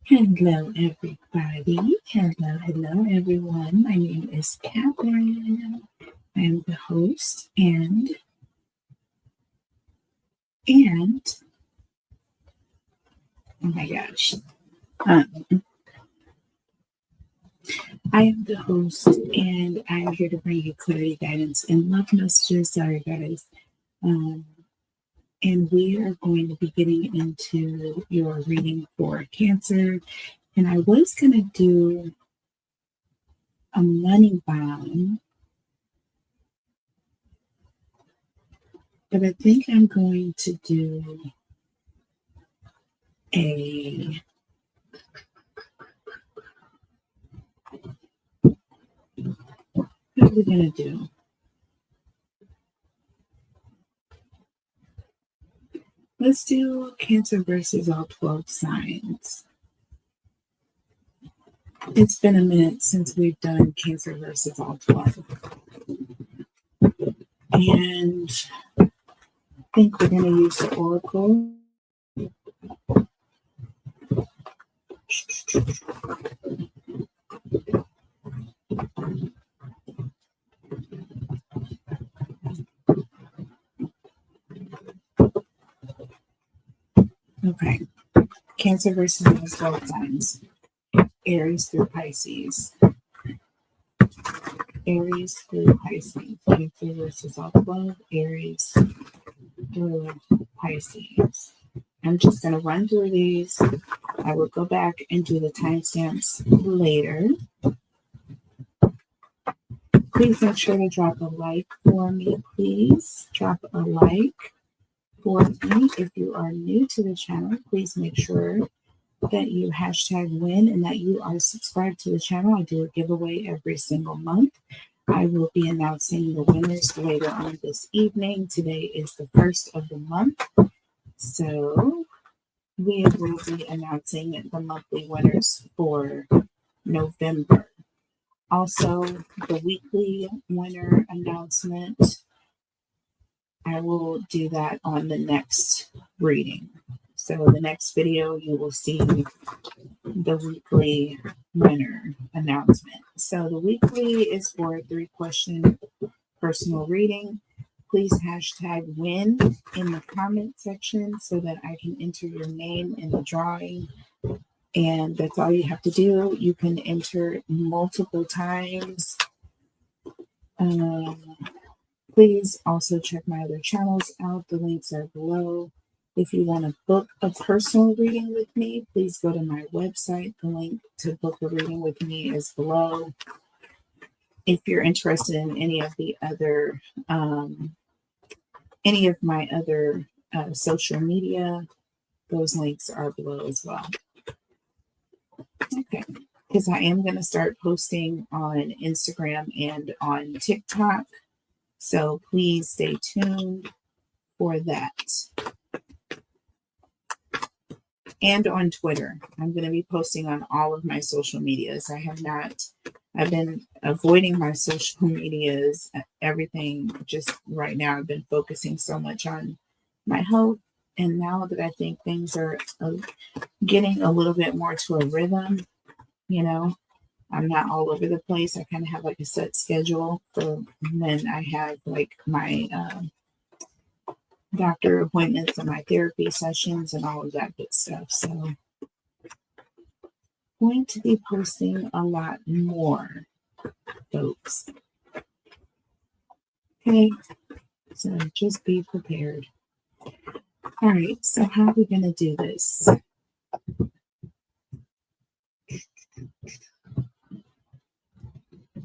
Hello, everybody. Hello, everyone. My name is Catherine. I am the host, and oh my gosh, I am the host, and I am here to bring you clarity, guidance, and love messages. Sorry, guys. And we are going to be getting into your reading for Cancer. And I was going to do a money bomb, but I think I'm going to do what are we going to do? Let's do Cancer versus all 12 signs. It's been a minute since we've done Cancer versus all 12. And I think we're going to use the Oracle. Okay. Cancer versus all 12 signs. Aries through Pisces. Aries through Pisces. Cancer versus all 12. Aries through Pisces. I'm just going to run through these. I will go back and do the timestamps later. Please make sure to drop a like for me, please. Drop a like for me. If you are new to the channel, please make sure that you #win and that you are subscribed to the channel. I do a giveaway every single month. I will be announcing the winners later on this evening. Today is the first of the month. So we will be announcing the monthly winners for November. Also, the weekly winner announcement, I will do that on the next reading. So the next video, you will see the weekly winner announcement. So the weekly is for a 3-question personal reading. Please #win in the comment section so that I can enter your name in the drawing. And that's all you have to do. You can enter multiple times. Please also check my other channels out. The links are below. If you want to book a personal reading with me, please go to my website. The link to book a reading with me is below. If you're interested in any of the other, any of my other social media, those links are below as well. Okay, because I am going to start posting on Instagram and on TikTok. So please stay tuned for that. And on Twitter. I'm going to be posting on all of my social medias. I've been avoiding my social medias, everything just right now. I've been focusing so much on my health. And now that I think things are getting a little bit more to a rhythm, you know, I'm not all over the place. I kind of have like a set schedule for when I have like my doctor appointments and my therapy sessions and all of that good stuff. So going to be posting a lot more, folks. Okay, so just be prepared. All right, so how are we going to do this?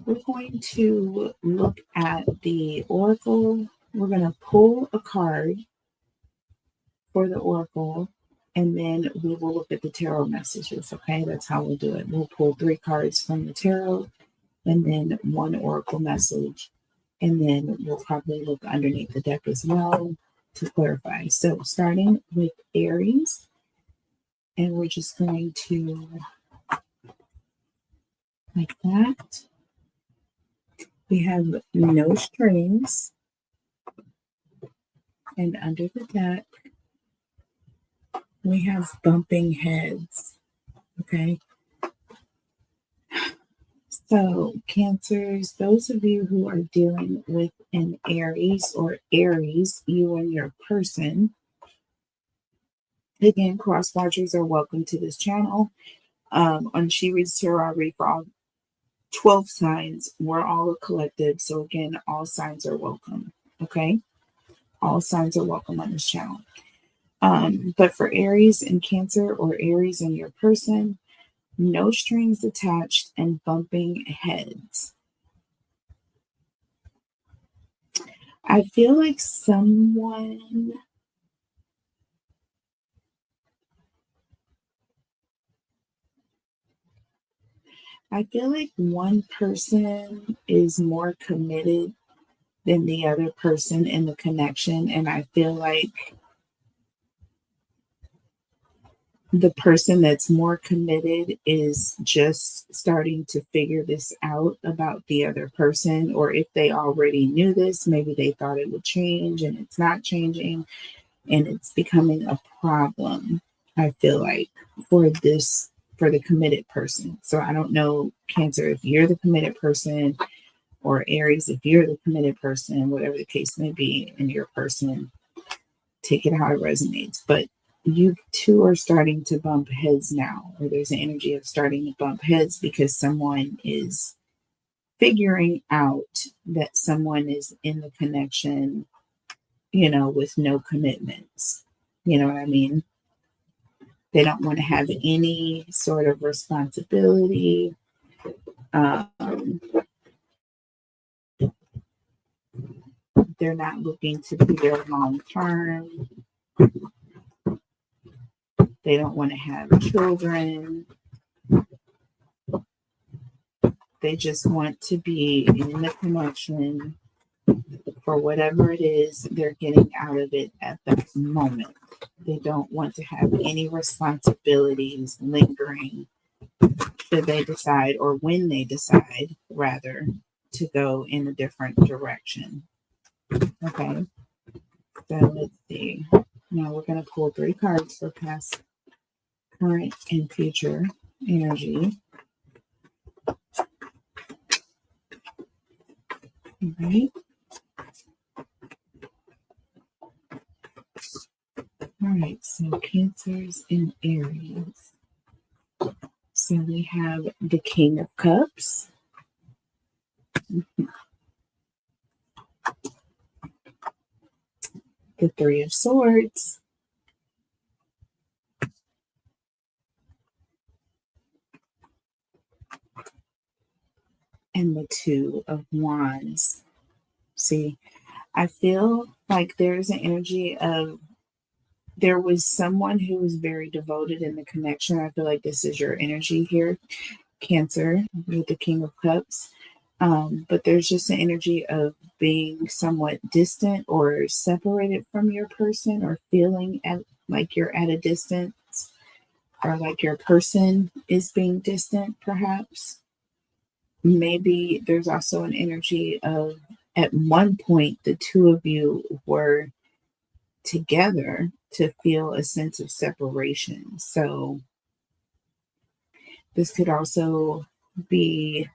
We're going to look at the Oracle. We're going to pull a card for the Oracle, and then we will look at the tarot messages. Okay, that's how we'll do it. We'll pull 3 cards from the tarot, and then 1 Oracle message, and then we'll probably look underneath the deck as well to clarify. So starting with Aries, and we're just going to, like that. We have no strings, and under the deck, we have bumping heads. Okay. So, Cancers, those of you who are dealing with an Aries or Aries, you and your person, again, cross watchers are welcome to this channel. On She Reads Tarot, I read for all 12 signs. We're all a collective. So, again, all signs are welcome. Okay. All signs are welcome on this channel. But for Aries and Cancer, or Aries and your person, no strings attached and bumping heads. I feel like one person is more committed than the other person in the connection. And I feel like the person that's more committed is just starting to figure this out about the other person. Or if they already knew this, maybe they thought it would change and it's not changing and it's becoming a problem, I feel like, for the committed person. So I don't know, Cancer, if you're the committed person, or Aries, if you're the committed person, whatever the case may be in your person, take it how it resonates. But you two are starting to bump heads now, or there's an energy of starting to bump heads because someone is figuring out that someone is in the connection, with no commitments. You know what I mean? They don't want to have any sort of responsibility. They're not looking to be there long term. They don't want to have children. They just want to be in the connection for whatever it is they're getting out of it at that moment. They don't want to have any responsibilities lingering should they decide, or when they decide, rather, to go in a different direction. Okay, so let's see. Now we're going to pull 3 cards for past, current, and future energy. All right. All right, so Cancers and Aries. So we have the King of Cups. The 3 of Swords. And the 2 of Wands. See, I feel like there's an energy of, there was someone who was very devoted in the connection. I feel like this is your energy here, Cancer, with the King of Cups. But there's just an energy of being somewhat distant or separated from your person, or feeling like you're at a distance, or like your person is being distant, perhaps. Maybe there's also an energy of, at one point, the two of you were together to feel a sense of separation. So this could also be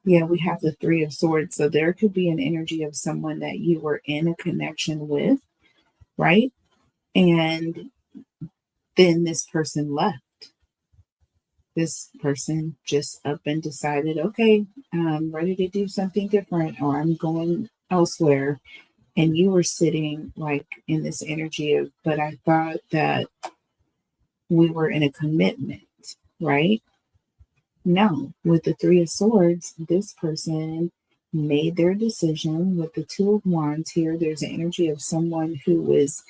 we have the 3 of Swords. So there could be an energy of someone that you were in a connection with, right? And then this person left. This person just up and decided, okay, I'm ready to do something different, or I'm going elsewhere. And you were sitting like in this energy of, but I thought that we were in a commitment, right? No, with the 3 of Swords, this person made their decision. With the 2 of Wands here, there's an energy of someone who was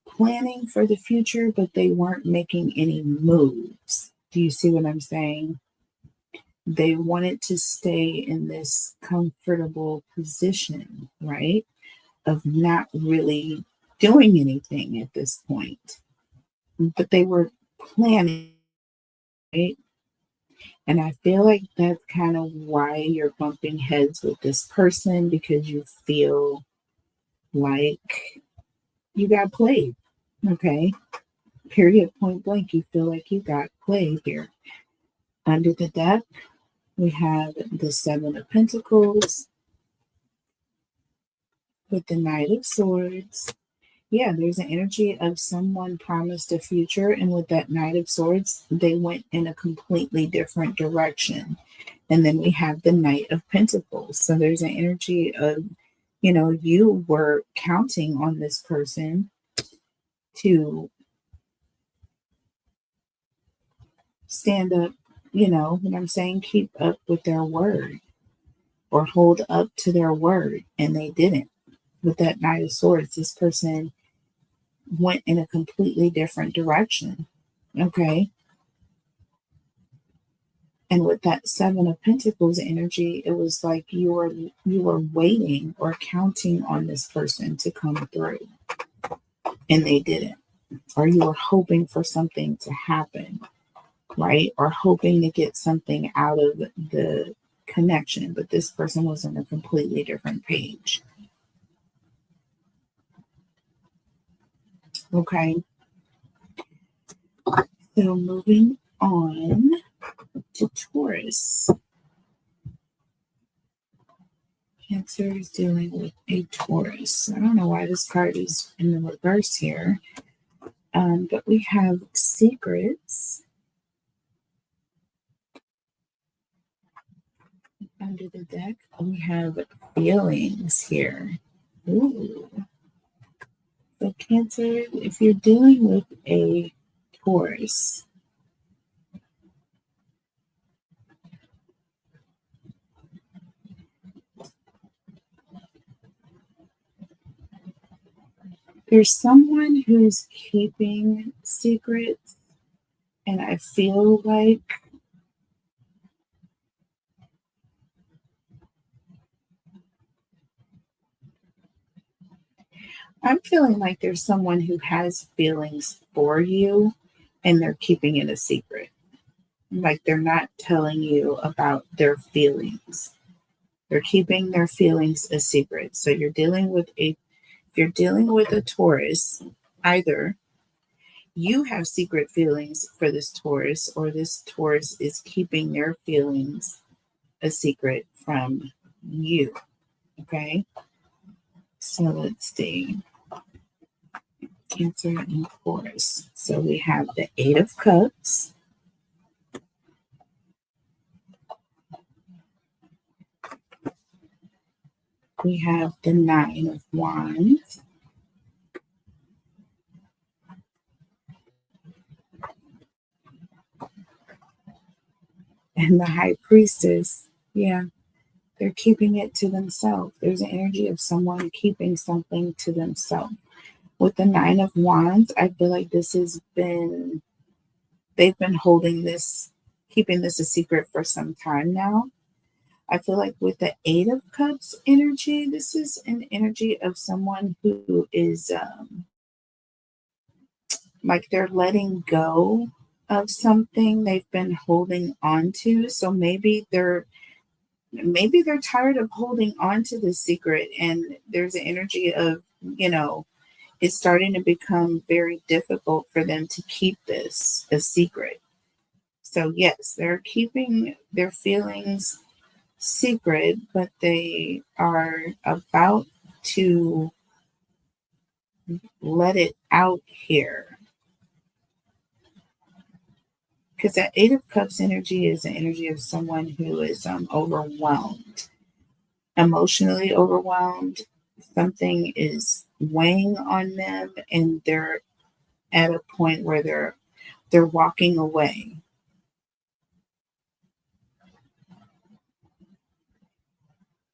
planning for the future, but they weren't making any moves. Do you see what I'm saying? They wanted to stay in this comfortable position, right? Of not really doing anything at this point. But they were planning, right? And I feel like that's kind of why you're bumping heads with this person, because you feel like You got played. Okay. Period, point blank. You feel like you got played here. Under the deck, we have the Seven of Pentacles with the Knight of Swords. Yeah, there's an energy of someone promised a future, and with that Knight of Swords, they went in a completely different direction. And then we have the Knight of Pentacles. So there's an energy of, you were counting on this person to stand up, what I'm saying, keep up with their word or hold up to their word, and they didn't. With that Knight of Swords, this person went in a completely different direction. Okay. And with that Seven of Pentacles energy, it was like you were waiting or counting on this person to come through, and they didn't. Or you were hoping for something to happen, right? Or hoping to get something out of the connection, but this person was on a completely different page. Okay. So moving on to Taurus. Cancer is dealing with a Taurus. I don't know why this card is in the reverse here. But we have secrets under the deck. We have feelings here. Ooh. So Cancer, if you're dealing with a Taurus, there's someone who's keeping secrets, and I feel like I'm feeling like there's someone who has feelings for you and they're keeping it a secret. Like they're not telling you about their feelings. They're keeping their feelings a secret. So if you're dealing with a Taurus, either you have secret feelings for this Taurus, or this Taurus is keeping their feelings a secret from you. Okay. So let's see. Cancer and Taurus. So we have the Eight of Cups. We have the Nine of Wands. And the High Priestess. Yeah, they're keeping it to themselves. There's an energy of someone keeping something to themselves. With the Nine of Wands, I feel like they've been holding this, keeping this a secret for some time now. I feel like with the Eight of Cups energy, this is an energy of someone who is like they're letting go of something they've been holding on to. So maybe they're tired of holding on to this secret, and there's an energy of, it's starting to become very difficult for them to keep this a secret. So yes, they're keeping their feelings secret, but they are about to let it out here. Because that Eight of Cups energy is the energy of someone who is overwhelmed, emotionally overwhelmed. Something is weighing on them, and they're at a point where they're walking away.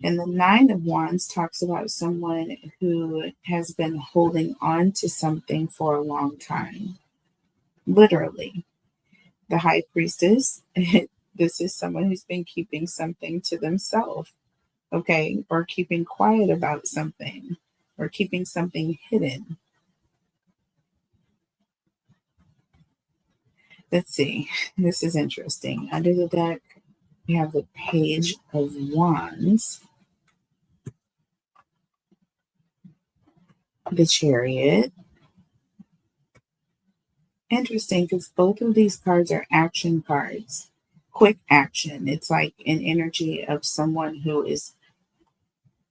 And the Nine of Wands talks about someone who has been holding on to something for a long time. Literally. The High Priestess, this is someone who's been keeping something to themselves, okay? Or keeping quiet about something, or keeping something hidden. Let's see. This is interesting. Under the deck, we have the Page of Wands. the Chariot. Interesting, because both of these cards are action cards. Quick action. It's like an energy of someone who is,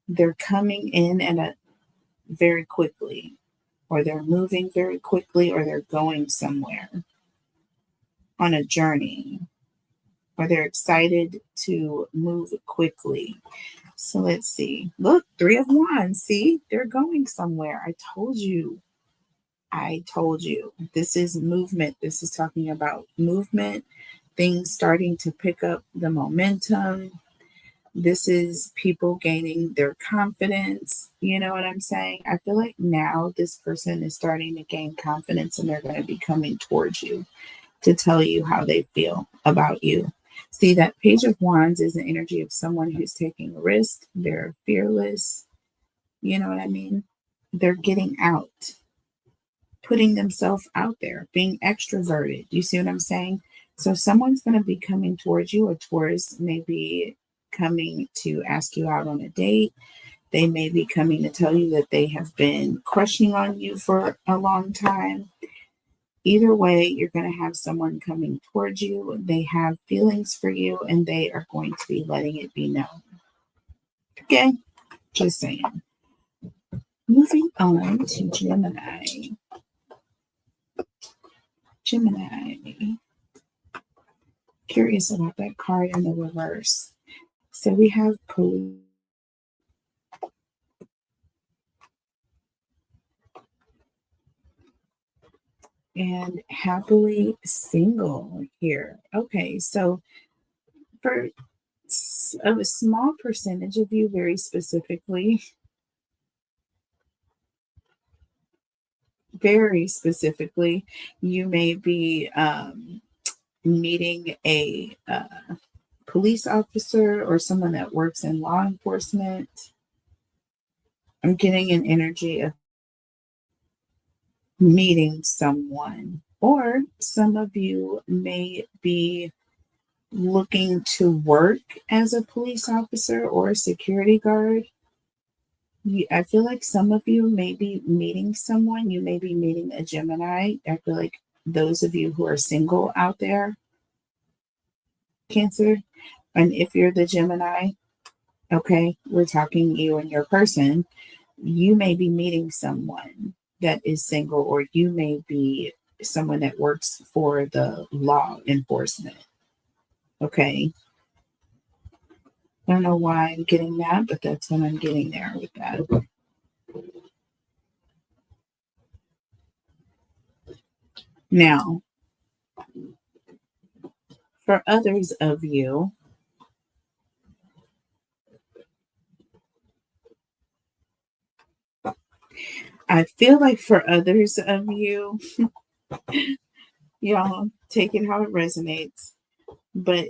they're coming in at a very quickly, or they're moving very quickly, or they're going somewhere on a journey, or they're excited to move quickly. So let's see. Look, Three of Wands. See, they're going somewhere. I told you. I told you. This is movement. This is talking about movement, things starting to pick up the momentum. This is people gaining their confidence. You know what I'm saying? I feel like now this person is starting to gain confidence and they're going to be coming towards you to tell you how they feel about you. See, that Page of Wands is the energy of someone who's taking a risk. They're fearless. You know what I mean? They're getting out, putting themselves out there, being extroverted. You see what I'm saying? So someone's going to be coming towards you. A Taurus may be coming to ask you out on a date. They may be coming to tell you that they have been crushing on you for a long time. Either way, you're going to have someone coming towards you. They have feelings for you and they are going to be letting it be known. Okay? Just saying. Moving on to Gemini. Gemini. Curious about that card in the reverse. So we have police. And happily single here. Okay, so for a small percentage of you, very specifically, you may be meeting a police officer or someone that works in law enforcement. I'm getting an energy of meeting someone, or some of you may be looking to work as a police officer or a security guard. I feel like some of you may be meeting someone. You may be meeting a Gemini. I feel like those of you who are single out there, Cancer, and if you're the Gemini, okay, we're talking you and your person, you may be meeting someone that is single, or you may be someone that works for the law enforcement. Okay. I don't know why I'm getting that, but that's what I'm getting there with that. Now, for others of you, I feel like for others of you, y'all take it how it resonates. But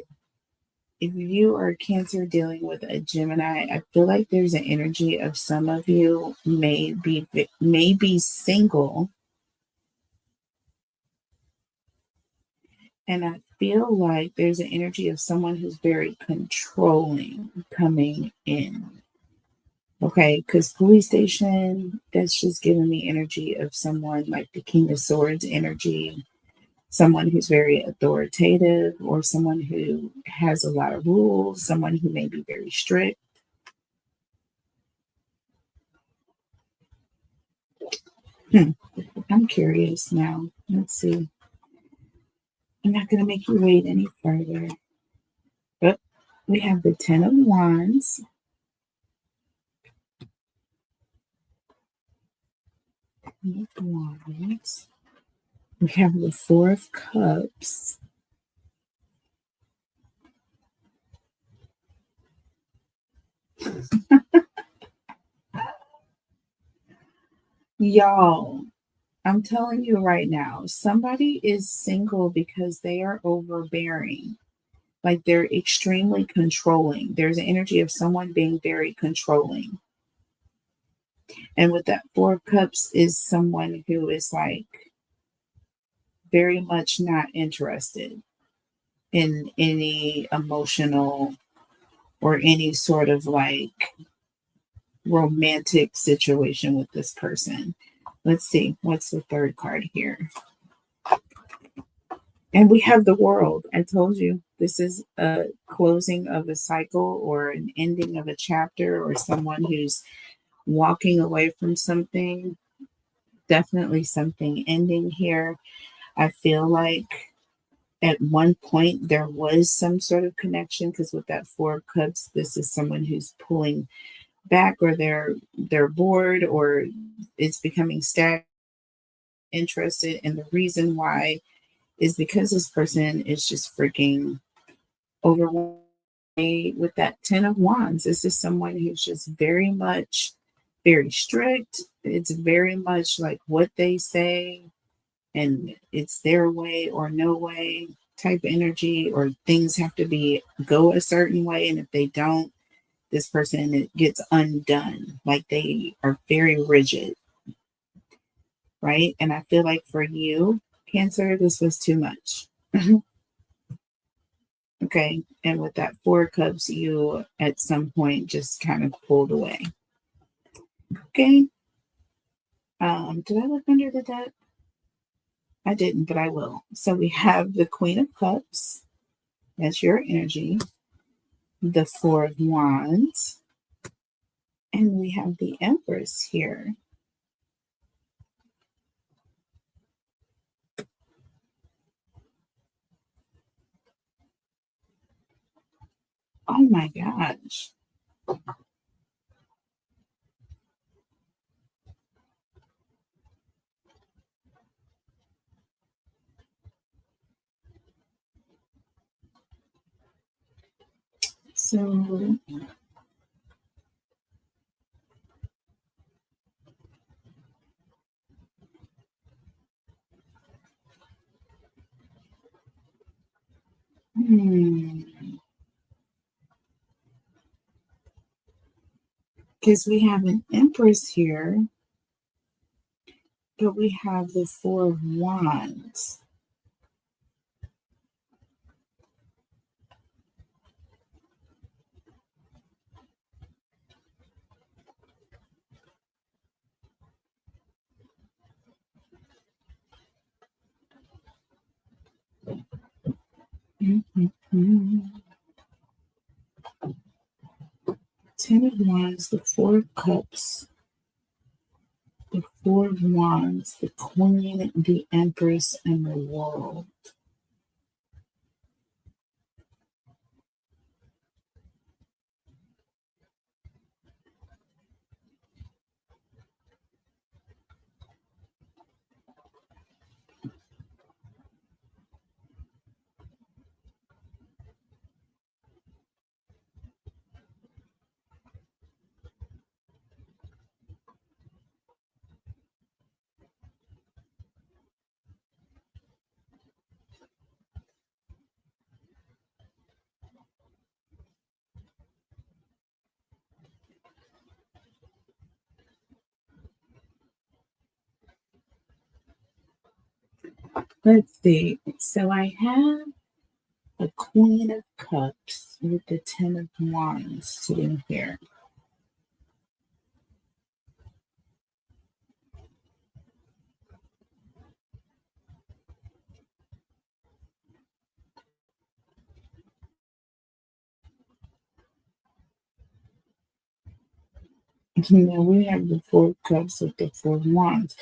if you are Cancer dealing with a Gemini, I feel like there's an energy of some of you may be single. And I feel like there's an energy of someone who's very controlling coming in. Okay, because police station, that's just giving me energy of someone like the King of Swords energy, someone who's very authoritative, or someone who has a lot of rules, someone who may be very strict. I'm curious now. Let's see. I'm not going to make you wait any further. But we have the Ten of Wands. We have the Four of Cups. Y'all, I'm telling you right now, somebody is single because they are overbearing. Like they're extremely controlling. There's an energy of someone being very controlling. And with that Four of Cups is someone who is like very much not interested in any emotional or any sort of like romantic situation with this person. Let's see, what's the third card here? And we have the World. I told you this is a closing of a cycle or an ending of a chapter, or someone who's walking away from something. Definitely something ending here. I feel like at one point there was some sort of connection, because with that Four of Cups, this is someone who's pulling back, or they're bored, or it's becoming stagnant, interested. And the reason why is because this person is just freaking overwhelmed with that Ten of Wands. This is someone who's just very strict. It's very much like what they say, and it's their way or no way type energy, or things have to go a certain way, and if they don't, this person, it gets undone. Like they are very rigid, right? And I feel like for you, Cancer, this was too much. Okay. And with that Four of Cups, you at some point just kind of pulled away. Okay. Did I look under the deck? I didn't, but I will. So we have the Queen of Cups. That's your energy. The Four of Wands. And we have the Empress here. Oh my gosh. So because we have an Empress here, but we have the Four of Wands. Ten of Wands, the Four of Cups, the Four of Wands, the Queen, the Empress, and the World. Let's see. So I have a Queen of Cups with the Ten of Wands sitting here. Now we have the Four of Cups with the Four of Wands.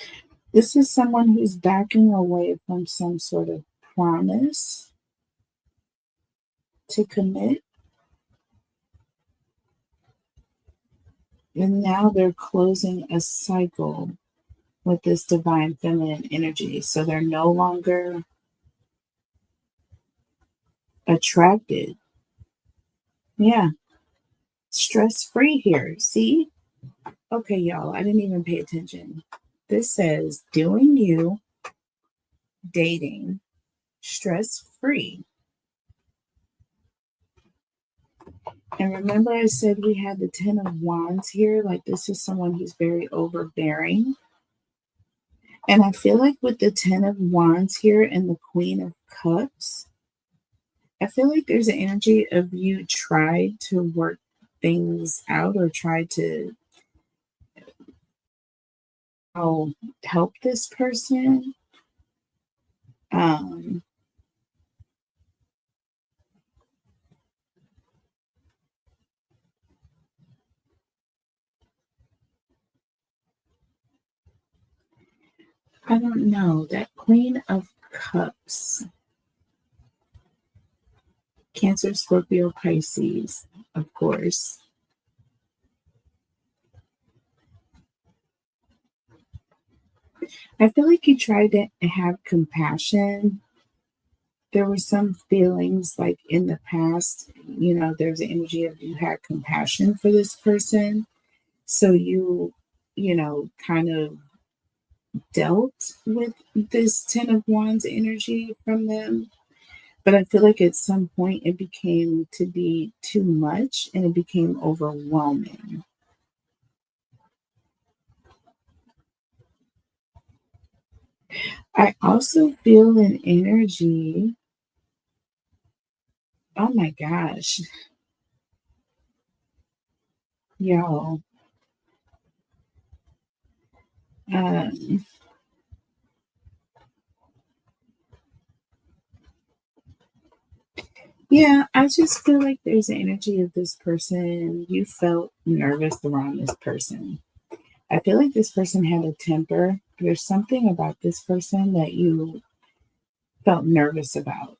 This is someone who's backing away from some sort of promise to commit. And now they're closing a cycle with this divine feminine energy. So they're no longer attracted. Yeah. Stress free here. See? Okay, y'all, I didn't even pay attention. This says doing you, dating, stress free. And remember, I said we had the Ten of Wands here. Like, this is someone who's very overbearing. And I feel like with the Ten of Wands here and the Queen of Cups, I feel like there's an energy of you tried to work things out, or tried to help this person. Um, I don't know. That Queen of Cups, Cancer, Scorpio, Pisces, of course. I feel like you tried to have compassion. There were some feelings like in the past, there's an energy of you had compassion for this person. So kind of dealt with this Ten of Wands energy from them. But I feel like at some point it became to be too much and it became overwhelming. I also feel an energy. Oh my gosh, y'all. Um, yeah, I just feel like there's an energy of this person. You felt nervous around this person. I feel like this person had a temper. There's something about this person that you felt nervous about.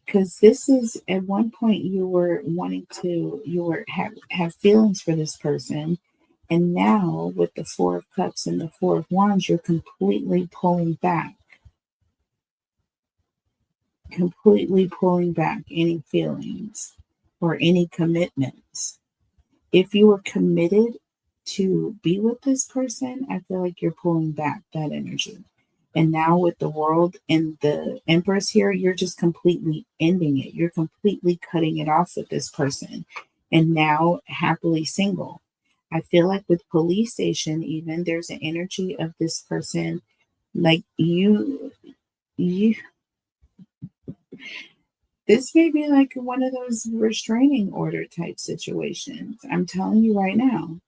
Because this is at one point you were wanting to, you were have feelings for this person, and now with the Four of Cups and the Four of Wands, you're completely pulling back any feelings or any commitments. If you were committed to be with this person, I feel like you're pulling back that energy. And now with the world and the Empress here, you're just completely ending it. You're completely cutting it off with this person. And now happily single. I feel like with police station, even there's an energy of this person like you this may be like one of those restraining order type situations. I'm telling you right now.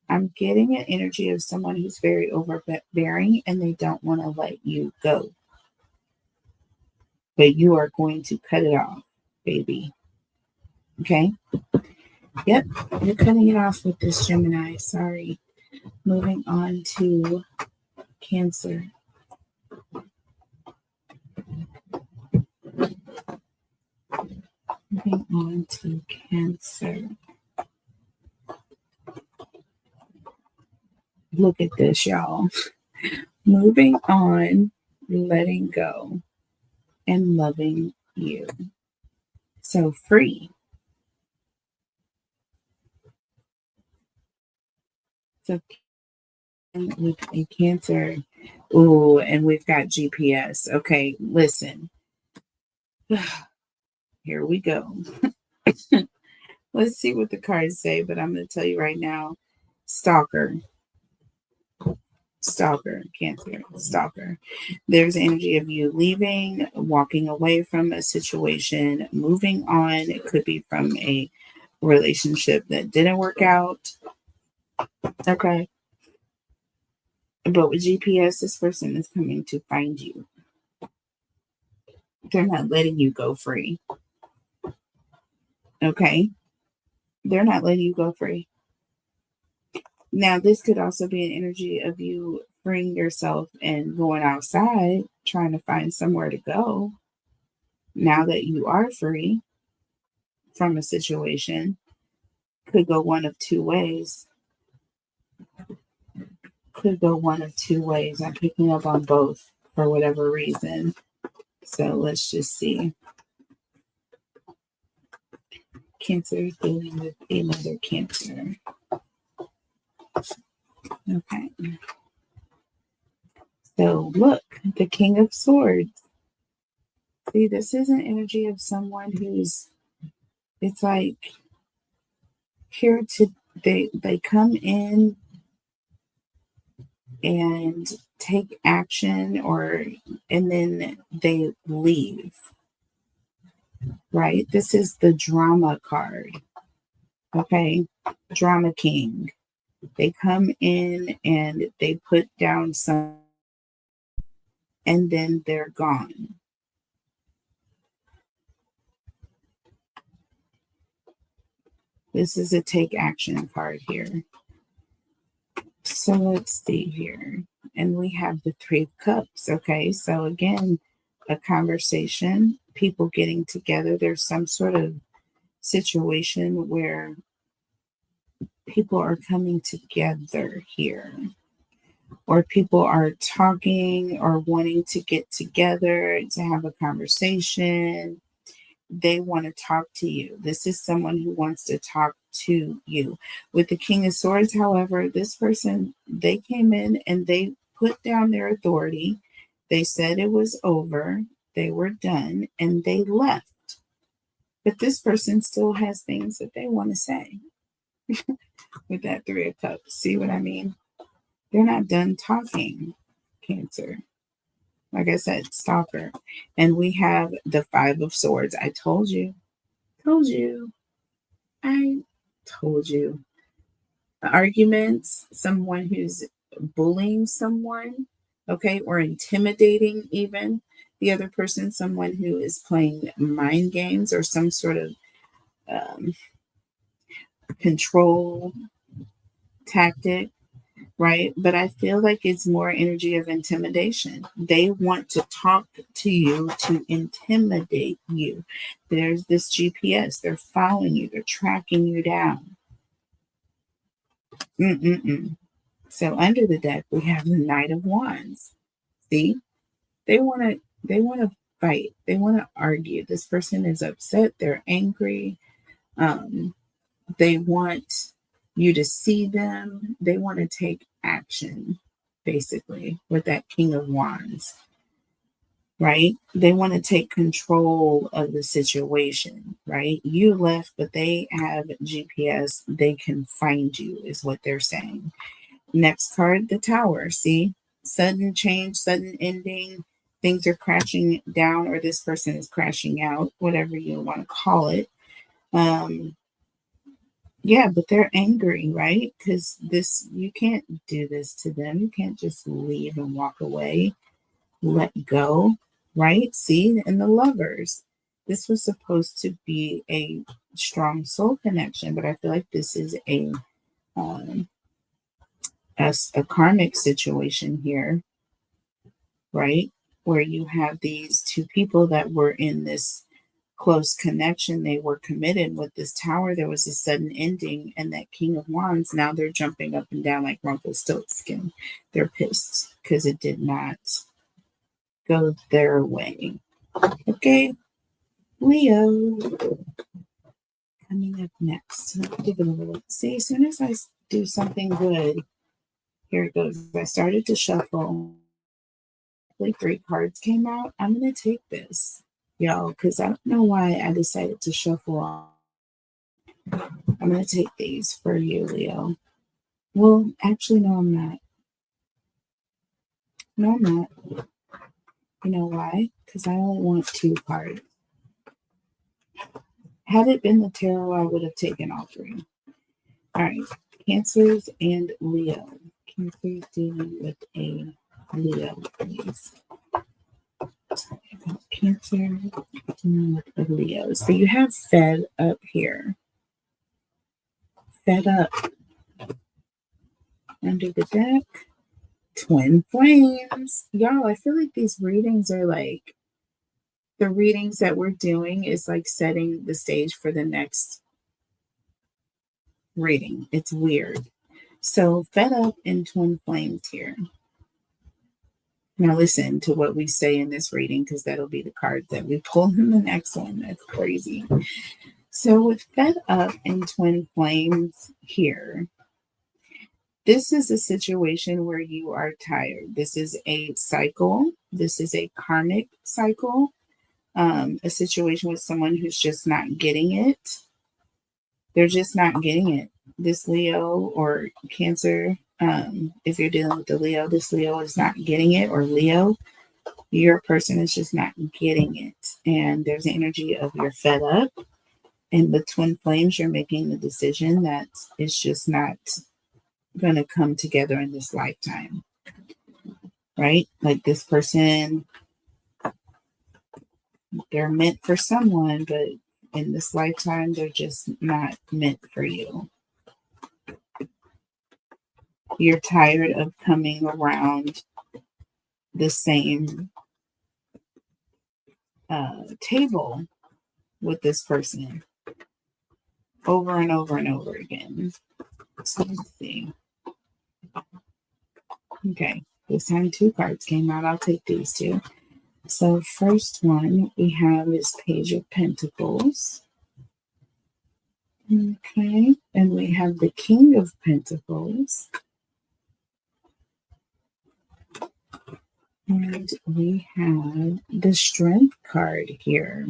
I'm getting an energy of someone who's very overbearing and they don't want to let you go. But you are going to cut it off, baby. Okay? Yep, you're cutting it off with this Gemini. Sorry. Moving on to Cancer. Moving on to Cancer. Look at this, y'all. Moving on, letting go, and loving you. So free. So with a Cancer. Ooh, and we've got GPS. Okay, listen. Here we go. Let's see what the cards say, but I'm going to tell you right now. Stalker. Stalker, Cancer, stalker. There's energy of you leaving, walking away from a situation, moving on. It could be from a relationship that didn't work out. Okay. But with GPS, this person is coming to find you. They're not letting you go free. Okay. They're not letting you go free. Now, this could also be an energy of you freeing yourself and going outside, trying to find somewhere to go. Now that you are free from a situation, could go one of two ways. Could go one of two ways. I'm picking up on both for whatever reason. So let's just see. Cancer dealing with another Cancer. Okay. So look, the King of Swords. See, this is an energy of someone who's, it's like here to, they come in and take action and then they leave. right? This is the drama card, okay? Drama king. They come in and they put down some, and then they're gone. This is a take action card here. So let's see here. And we have the Three of Cups. Okay, so again, a conversation, people getting together. There's some sort of situation where people are coming together here, or people are talking or wanting to get together to have a conversation. They want to talk to you. This is someone who wants to talk to you. With the King of Swords, however, this person, they came in and they put down their authority. They said it was over. They were done and they left. But this person still has things that they want to say with that Three of Cups. See what I mean? They're not done talking, Cancer. Like I said, stalker. And we have the Five of Swords. I told you. Told you. I told you. Arguments, someone who's bullying someone, okay, or intimidating even the other person, someone who is playing mind games or some sort of control tactic, right? But I feel like it's more energy of intimidation. They want to talk to you to intimidate you. There's this GPS. They're following you. They're tracking you down. So under the deck, we have the Knight of Wands. See, they want to fight. They want to argue. This person is upset. They're angry. They want you to see them. They want to take action, basically, with that King of Wands, right? They want to take control of the situation, right? You left, but they have GPS. They can find you, is what they're saying. Next card, the Tower. See, sudden change, sudden ending. Things are crashing down, or this person is crashing out, whatever you want to call it. Yeah, but they're angry, right? Because you can't do this to them. You can't just leave and walk away, let go, right? See, and the Lovers. This was supposed to be a strong soul connection, but I feel like this is a karmic situation here, right? Where you have these two people that were in this close connection. They were committed with this Tower. There was a sudden ending, and that King of Wands, now they're jumping up and down like Rumpelstiltskin. They're pissed because it did not go their way. Okay, Leo. Coming up next. Let's give it a little. See, as soon as I do something good, here it goes. I started to shuffle. Like 3 cards came out. I'm going to take this, y'all, because I don't know why I decided to shuffle on. I'm going to take these for you, Leo. Well, actually, no, I'm not. No, I'm not. You know why? Because I only want 2 cards. Had it been the tarot, I would have taken all 3. All right. Cancers and Leo. Cancers dealing with a Leo, please. Cancer dealing with a Leo. So you have Fed Up here. Fed Up. Under the deck, Twin Flames. Y'all, I feel like these readings are like, the readings that we're doing is like setting the stage for the next reading. It's weird. So Fed Up and Twin Flames here. Now listen to what we say in this reading, because that'll be the card that we pull in the next one. That's crazy. So with Fed Up and Twin Flames here, this is a situation where you are tired. This is a cycle. This is a karmic cycle. A situation with someone who's just not getting it. They're just not getting it. This Leo or Cancer, if you're dealing with the Leo, this Leo is not getting it, or Leo. Your person is just not getting it. And there's the energy of you're fed up. And the twin flames, you're making the decision that it's just not going to come together in this lifetime. Right? Like this person, they're meant for someone, but in this lifetime, they're just not meant for you. You're tired of coming around the same table with this person over and over and over again. So let's see. Okay, this time 2 cards came out. I'll take these 2. So first one we have is Page of Pentacles. Okay, and we have the King of Pentacles. And we have the Strength card here.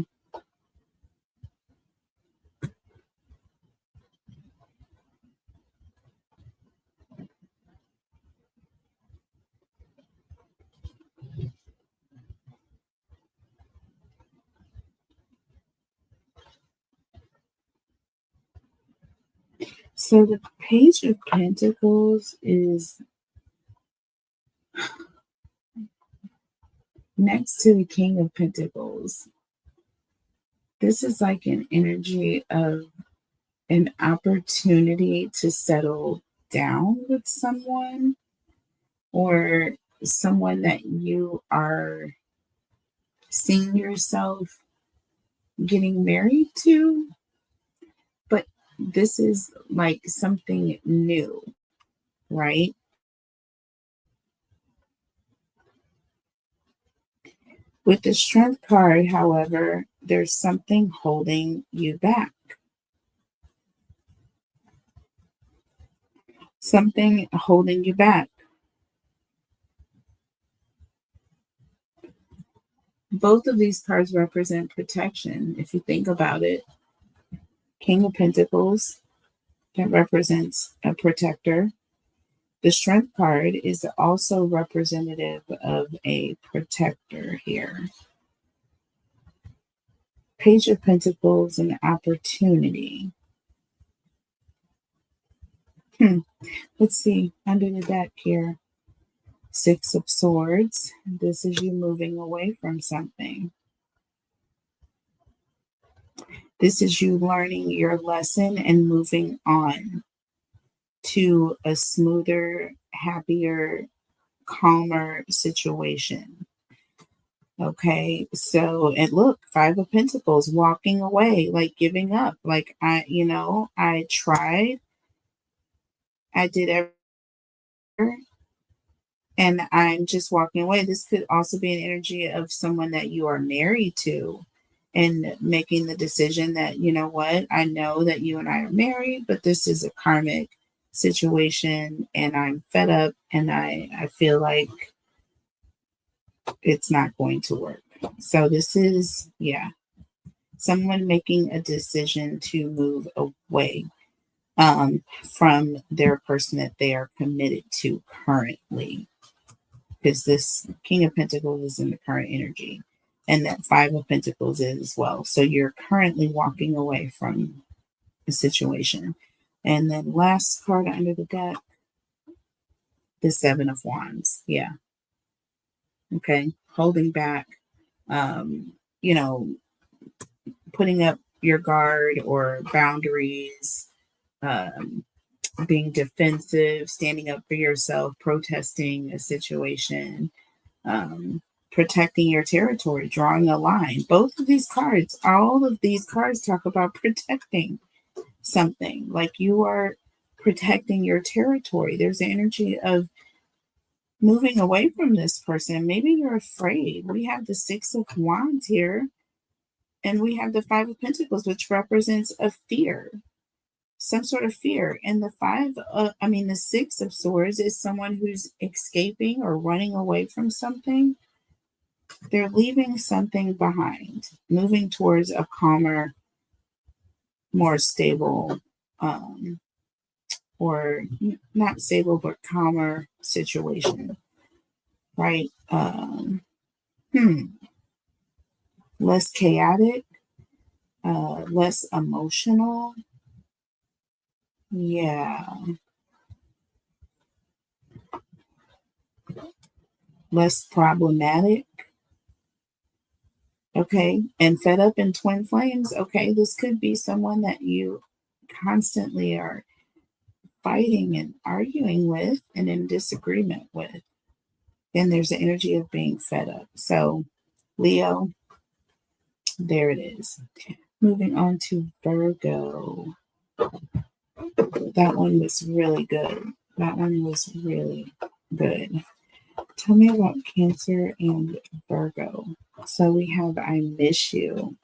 So the Page of Pentacles is next to the King of Pentacles. This is like an energy of an opportunity to settle down with someone, or someone that you are seeing yourself getting married to. But this is like something new, right? With the Strength card, however, there's something holding you back. Something holding you back. Both of these cards represent protection, if you think about it. King of Pentacles, that represents a protector. The Strength card is also representative of a protector here. Page of Pentacles, an opportunity. Let's see, under the deck here. 6 of Swords. This is you moving away from something. This is you learning your lesson and moving on to a smoother, happier, calmer situation. Okay, so, and look, 5 of Pentacles, walking away, like giving up. Like, I tried, I did everything, and I'm just walking away. This could also be an energy of someone that you are married to and making the decision that, you know what, I know that you and I are married, but this is a karmic situation and I'm fed up and I feel like it's not going to work. So this is, someone making a decision to move away from their person that they are committed to currently. Because this King of Pentacles is in the current energy, and that 5 of Pentacles is as well. So you're currently walking away from a situation. And then last card under the deck, the 7 of Wands. Yeah. Okay. Holding back, putting up your guard or boundaries, being defensive, standing up for yourself, protesting a situation, protecting your territory, drawing a line. Both of these cards, all of these cards talk about protecting something. Like you are protecting your territory. There's the energy of moving away from this person. Maybe you're afraid. We have the 6 of Wands here, and we have the 5 of Pentacles, which represents a fear. Some sort of fear. And the 6 of Swords is someone who's escaping or running away from something. They're leaving something behind, moving towards a calmer, more stable, or not stable, but calmer situation, right? Less chaotic, less emotional. Yeah. Less problematic. Okay. And fed up in twin flames. Okay. This could be someone that you constantly are fighting and arguing with and in disagreement with. Then there's the energy of being fed up. So, Leo, there it is. Moving on to Virgo. That one was really good. That one was really good. Tell me about Cancer and Virgo. So we have I miss you.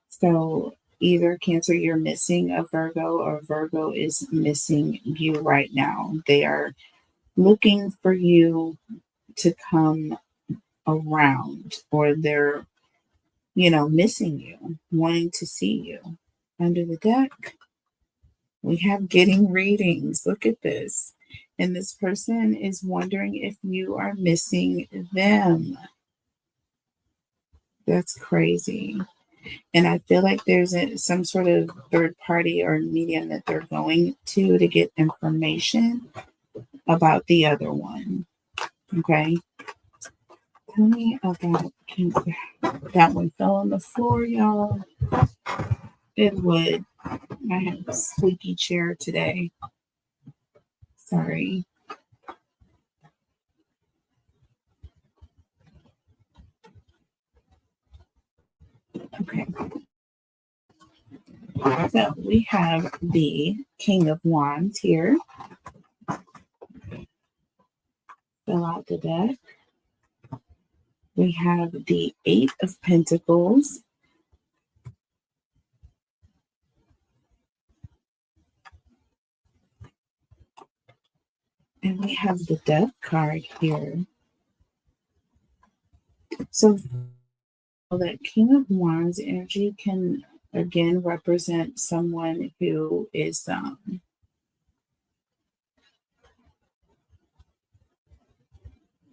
So either Cancer, you're missing a Virgo, or Virgo is missing you right now. They are looking for you to come around, or they're, missing you, wanting to see you. Under the deck, we have getting readings. Look at this. And this person is wondering if you are missing them. That's crazy. And I feel like there's some sort of third party or medium that they're going to get information about the other one. Okay. Tell me about that one fell on the floor, y'all. It would. I have a squeaky chair today. Sorry. Okay. So we have the King of Wands here. Fill out the deck. We have the Eight of Pentacles. And we have the Death card here. So that King of Wands energy can again represent someone who is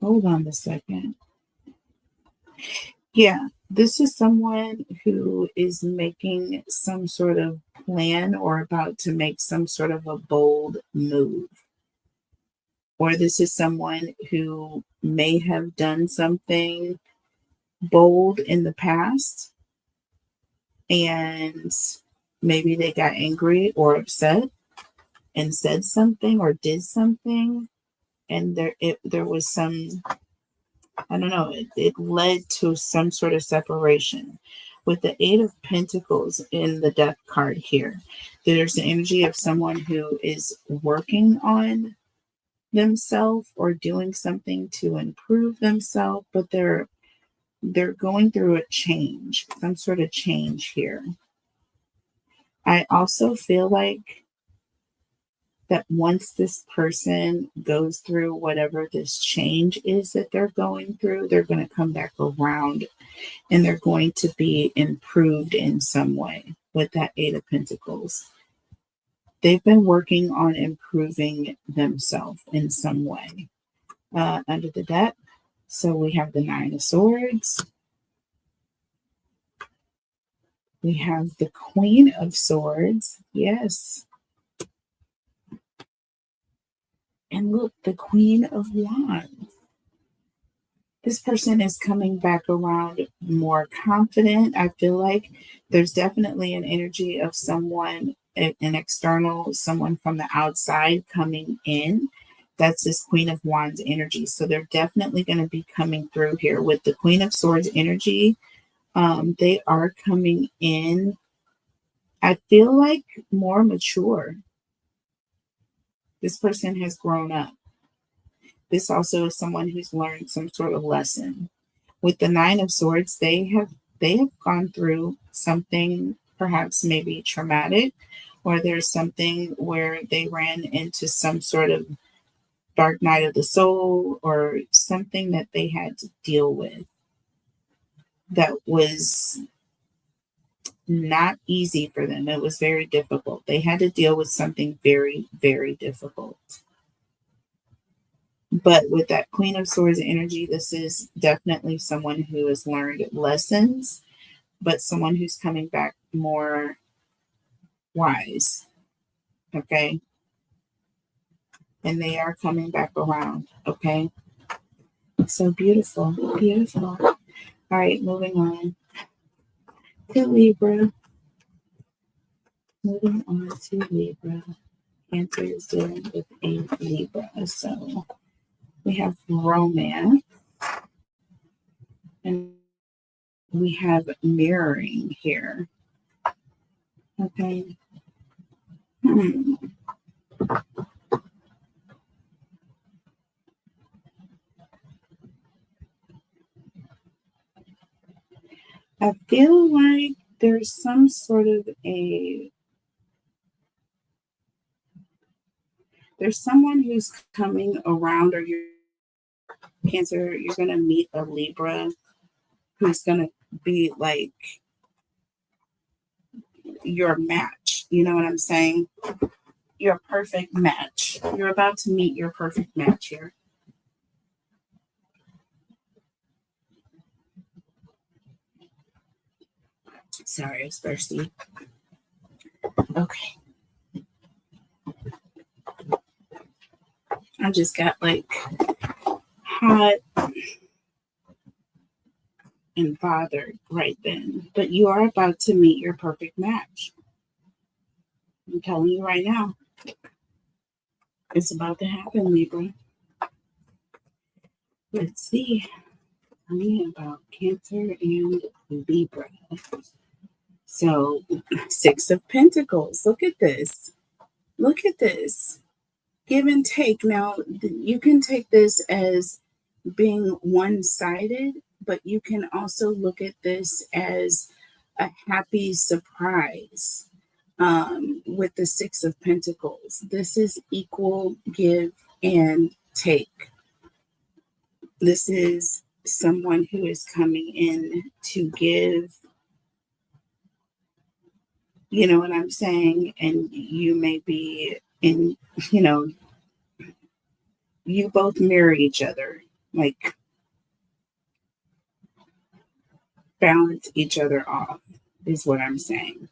hold on a second. Yeah, this is someone who is making some sort of plan or about to make some sort of a bold move. Or this is someone who may have done something bold in the past, and maybe they got angry or upset and said something or did something, and there was some, I don't know, it led to some sort of separation. With the Eight of Pentacles in the Death card here, there's the energy of someone who is working on themselves or doing something to improve themselves, but they're going through a change, some sort of change here. I also feel like that once this person goes through whatever this change is that they're going through, they're going to come back around and they're going to be improved in some way with that Eight of Pentacles. They've been working on improving themselves in some way. Under the deck, so we have the Nine of Swords. We have the Queen of Swords. Yes. And look, the Queen of Wands. This person is coming back around more confident. I feel like there's definitely an energy of someone, an external, someone from the outside coming in. That's this Queen of Wands energy. So they're definitely going to be coming through here with the Queen of Swords energy. They are coming in, I feel like, more mature. This person has grown up. This also is someone who's learned some sort of lesson. With the Nine of Swords, they have gone through something perhaps maybe traumatic, or there's something where they ran into some sort of dark night of the soul, or something that they had to deal with that was not easy for them. It was very difficult. They had to deal with something very, very difficult. But with that Queen of Swords energy, this is definitely someone who has learned lessons, but someone who's coming back more wise. Okay. And they are coming back around. Okay. So beautiful. Beautiful. All right. Moving on to Libra. Moving on to Libra. Cancer is dealing with a Libra. So we have romance and we have mirroring here. Okay. I feel like there's some sort of there's someone who's coming around, or you're Cancer, you're going to meet a Libra who's going to be like your match. You know what I'm saying? Your perfect match. You're about to meet your perfect match here. Sorry, I was thirsty. Okay. I just got like hot and bothered right then. But you are about to meet your perfect match. I'm telling you right now. It's about to happen, Libra. Let's see. Tell me about Cancer and Libra. So, Six of Pentacles. Look at this. Look at this. Give and take. Now, you can take this as being one-sided, but you can also look at this as a happy surprise with the Six of Pentacles. This is equal give and take. This is someone who is coming in to give, you know what I'm saying? And you may be in, you know, you both mirror each other, like balance each other off, is what I'm saying.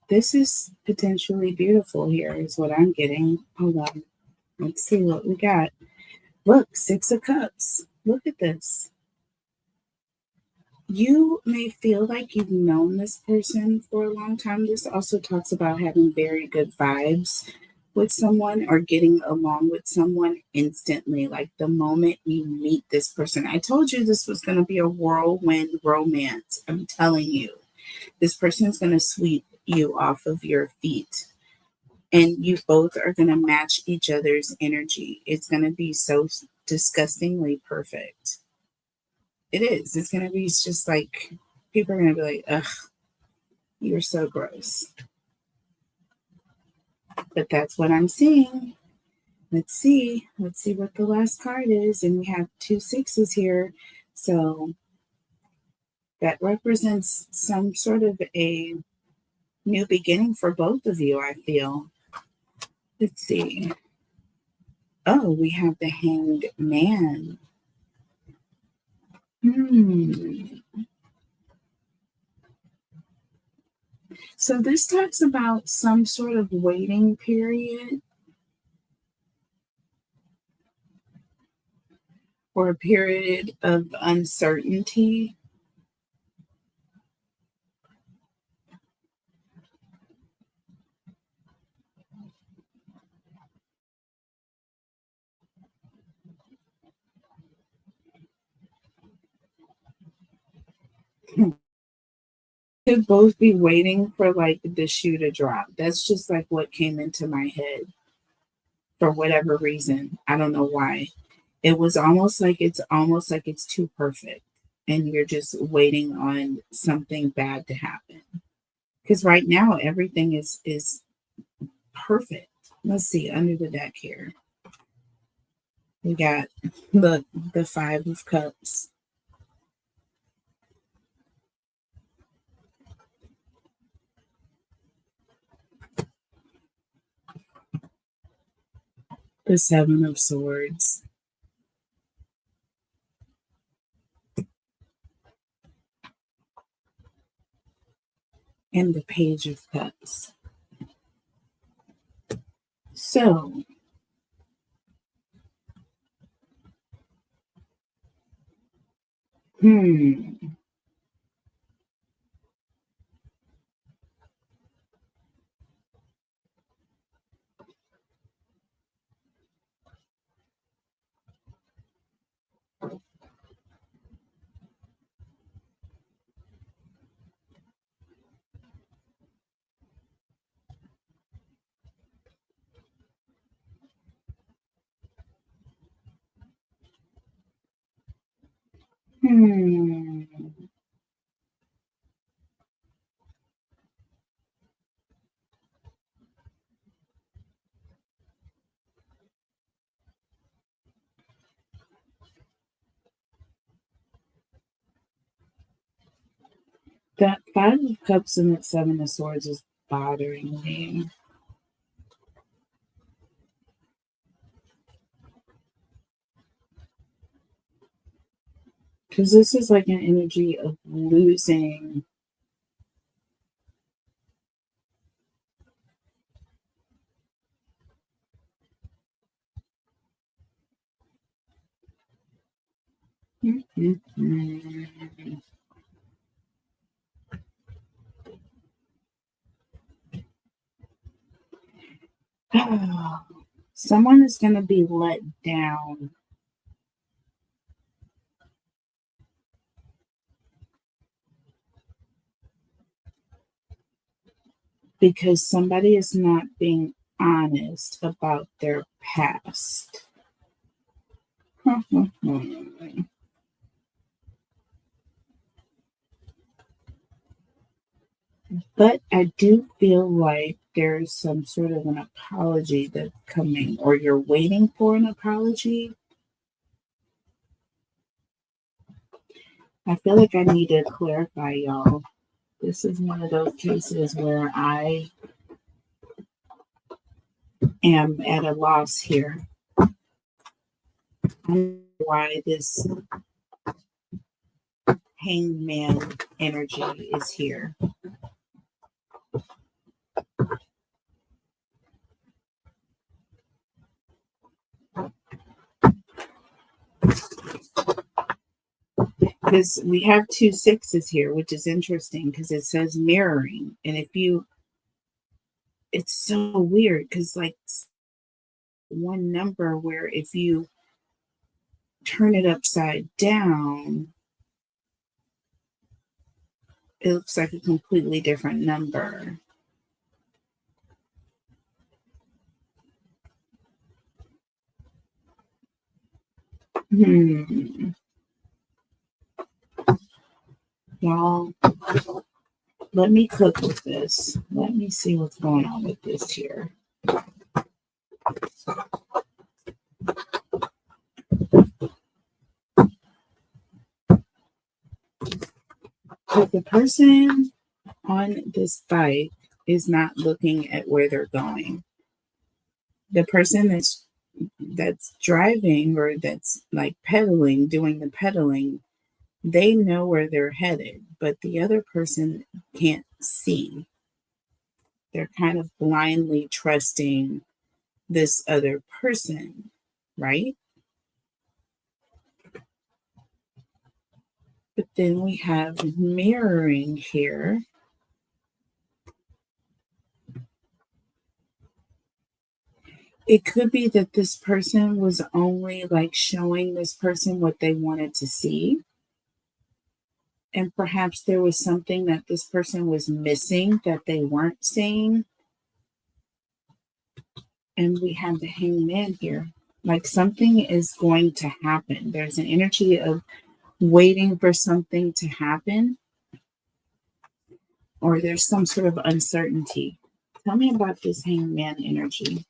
This is potentially beautiful here, is what I'm getting. Hold on. Let's see what we got. Look, Six of Cups. Look at this. You may feel like you've known this person for a long time. This also talks about having very good vibes with someone or getting along with someone instantly, like the moment you meet this person. I told you this was going to be a whirlwind romance. I'm telling you, this person is going to sweep you off of your feet. And you both are going to match each other's energy. It's going to be so disgustingly perfect. It is. It's going to be just like, people are going to be like, ugh, you're so gross. But that's what I'm seeing. Let's see. Let's see what the last card is. And we have 2 6s here. So that represents some sort of a new beginning for both of you, I feel. Let's see. Oh, we have the Hanged Man. So this talks about some sort of waiting period or a period of uncertainty. Could both be waiting for like the shoe to drop. That's just like what came into my head for whatever reason. I don't know why. It was almost like it's too perfect and you're just waiting on something bad to happen. Because right now everything is perfect. Let's see under the deck here. We got the 5 of Cups. the Seven of Swords, and the Page of Cups. So, that Five of Cups and that Seven of Swords is bothering me. Because this is like an energy of losing. Someone is going to be let down. Because somebody is not being honest about their past. But I do feel like there's some sort of an apology that's coming, or you're waiting for an apology. I feel like I need to clarify, y'all. This is one of those cases where I am at a loss here. I don't know why this hangman energy is here. Because we have 2 6s here, which is interesting because it says mirroring. And it's so weird because like one number where if you turn it upside down, it looks like a completely different number. Y'all, let me cook with this. Let me see what's going on with this here. But the person on this bike is not looking at where they're going. The person that's driving, or that's like pedaling, doing the pedaling, they know where they're headed, but the other person can't see. They're kind of blindly trusting this other person, right? But then we have mirroring here. It could be that this person was only like showing this person what they wanted to see. And perhaps there was something that this person was missing that they weren't seeing. And we have the hangman here. Like something is going to happen. There's an energy of waiting for something to happen. Or there's some sort of uncertainty. Tell me about this hangman energy.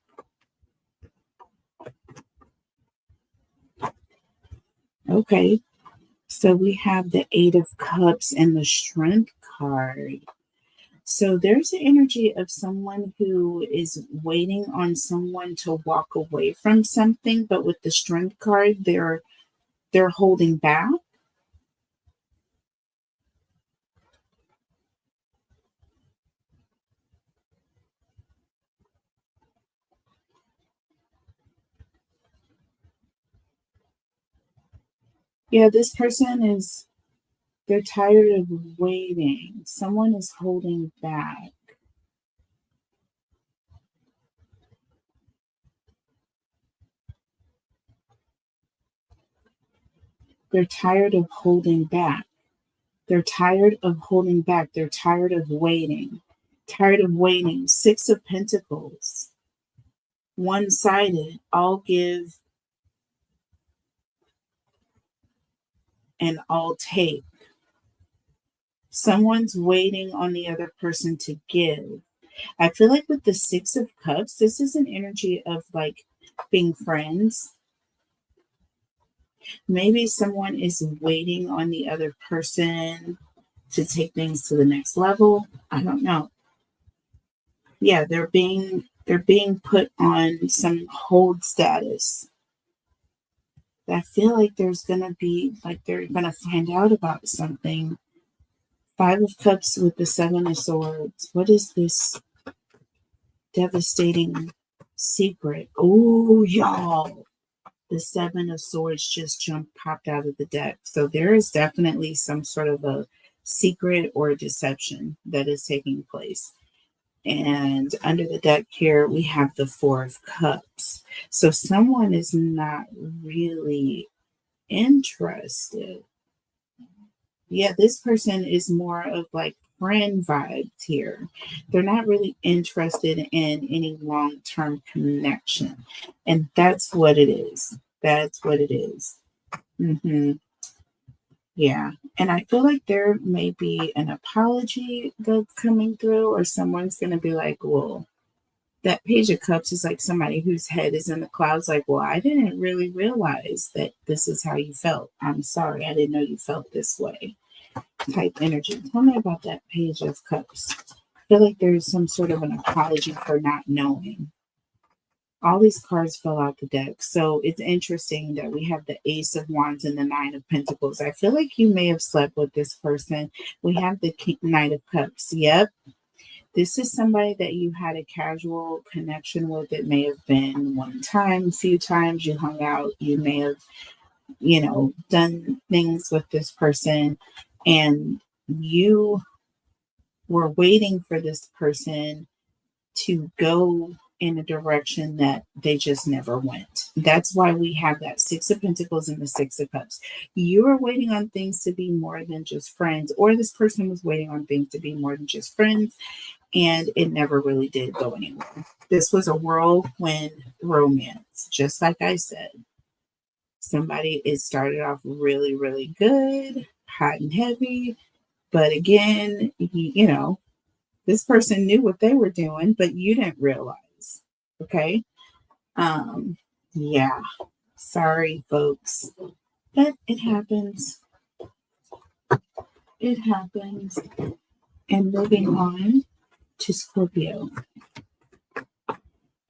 Okay. So we have the Eight of Cups and the Strength card. So there's an energy of someone who is waiting on someone to walk away from something, but with the Strength card, they're holding back. Yeah, this person is, they're tired of waiting. Someone is holding back. They're tired of holding back. They're tired of holding back. They're tired of waiting. Tired of waiting. Six of Pentacles. One-sided. All give and all take. Someone's waiting on the other person to give. I feel like with the Six of Cups, this is an energy of like being friends. Maybe someone is waiting on the other person to take things to the next level. I don't know. Yeah, they're being put on some hold status. I feel like there's gonna be like they're gonna find out about something. Five of Cups with the Seven of Swords. What is this devastating secret? Oh, y'all. The Seven of Swords just popped out of the deck. So there is definitely some sort of a secret or deception that is taking place. And under the deck here, we have the Four of Cups. So someone is not really interested. Yeah, this person is more of like friend vibes here. They're not really interested in any long-term connection. And that's what it is. That's what it is. Yeah. And I feel like there may be an apology that's coming through, or someone's going to be like, well, that Page of Cups is like somebody whose head is in the clouds, like, well, I didn't really realize that this is how you felt. I'm sorry. I didn't know you felt this way. Type energy. Tell me about that Page of Cups. I feel like there's some sort of an apology for not knowing. All these cards fell out the deck. So it's interesting that we have the Ace of Wands and the Nine of Pentacles. I feel like you may have slept with this person. We have the Knight of Cups. Yep. This is somebody that you had a casual connection with. It may have been one time, a few times you hung out. You may have, done things with this person, and you were waiting for this person to go in a direction that they just never went. That's why we have that Six of Pentacles and the Six of Cups. You are waiting on things to be more than just friends, or this person was waiting on things to be more than just friends, and it never really did go anywhere. This was a whirlwind romance, just like I said. Somebody, it started off really, really good, hot and heavy, but again, this person knew what they were doing, but you didn't realize. Okay. Yeah. Sorry, folks. But it happens. It happens. And moving on to Scorpio.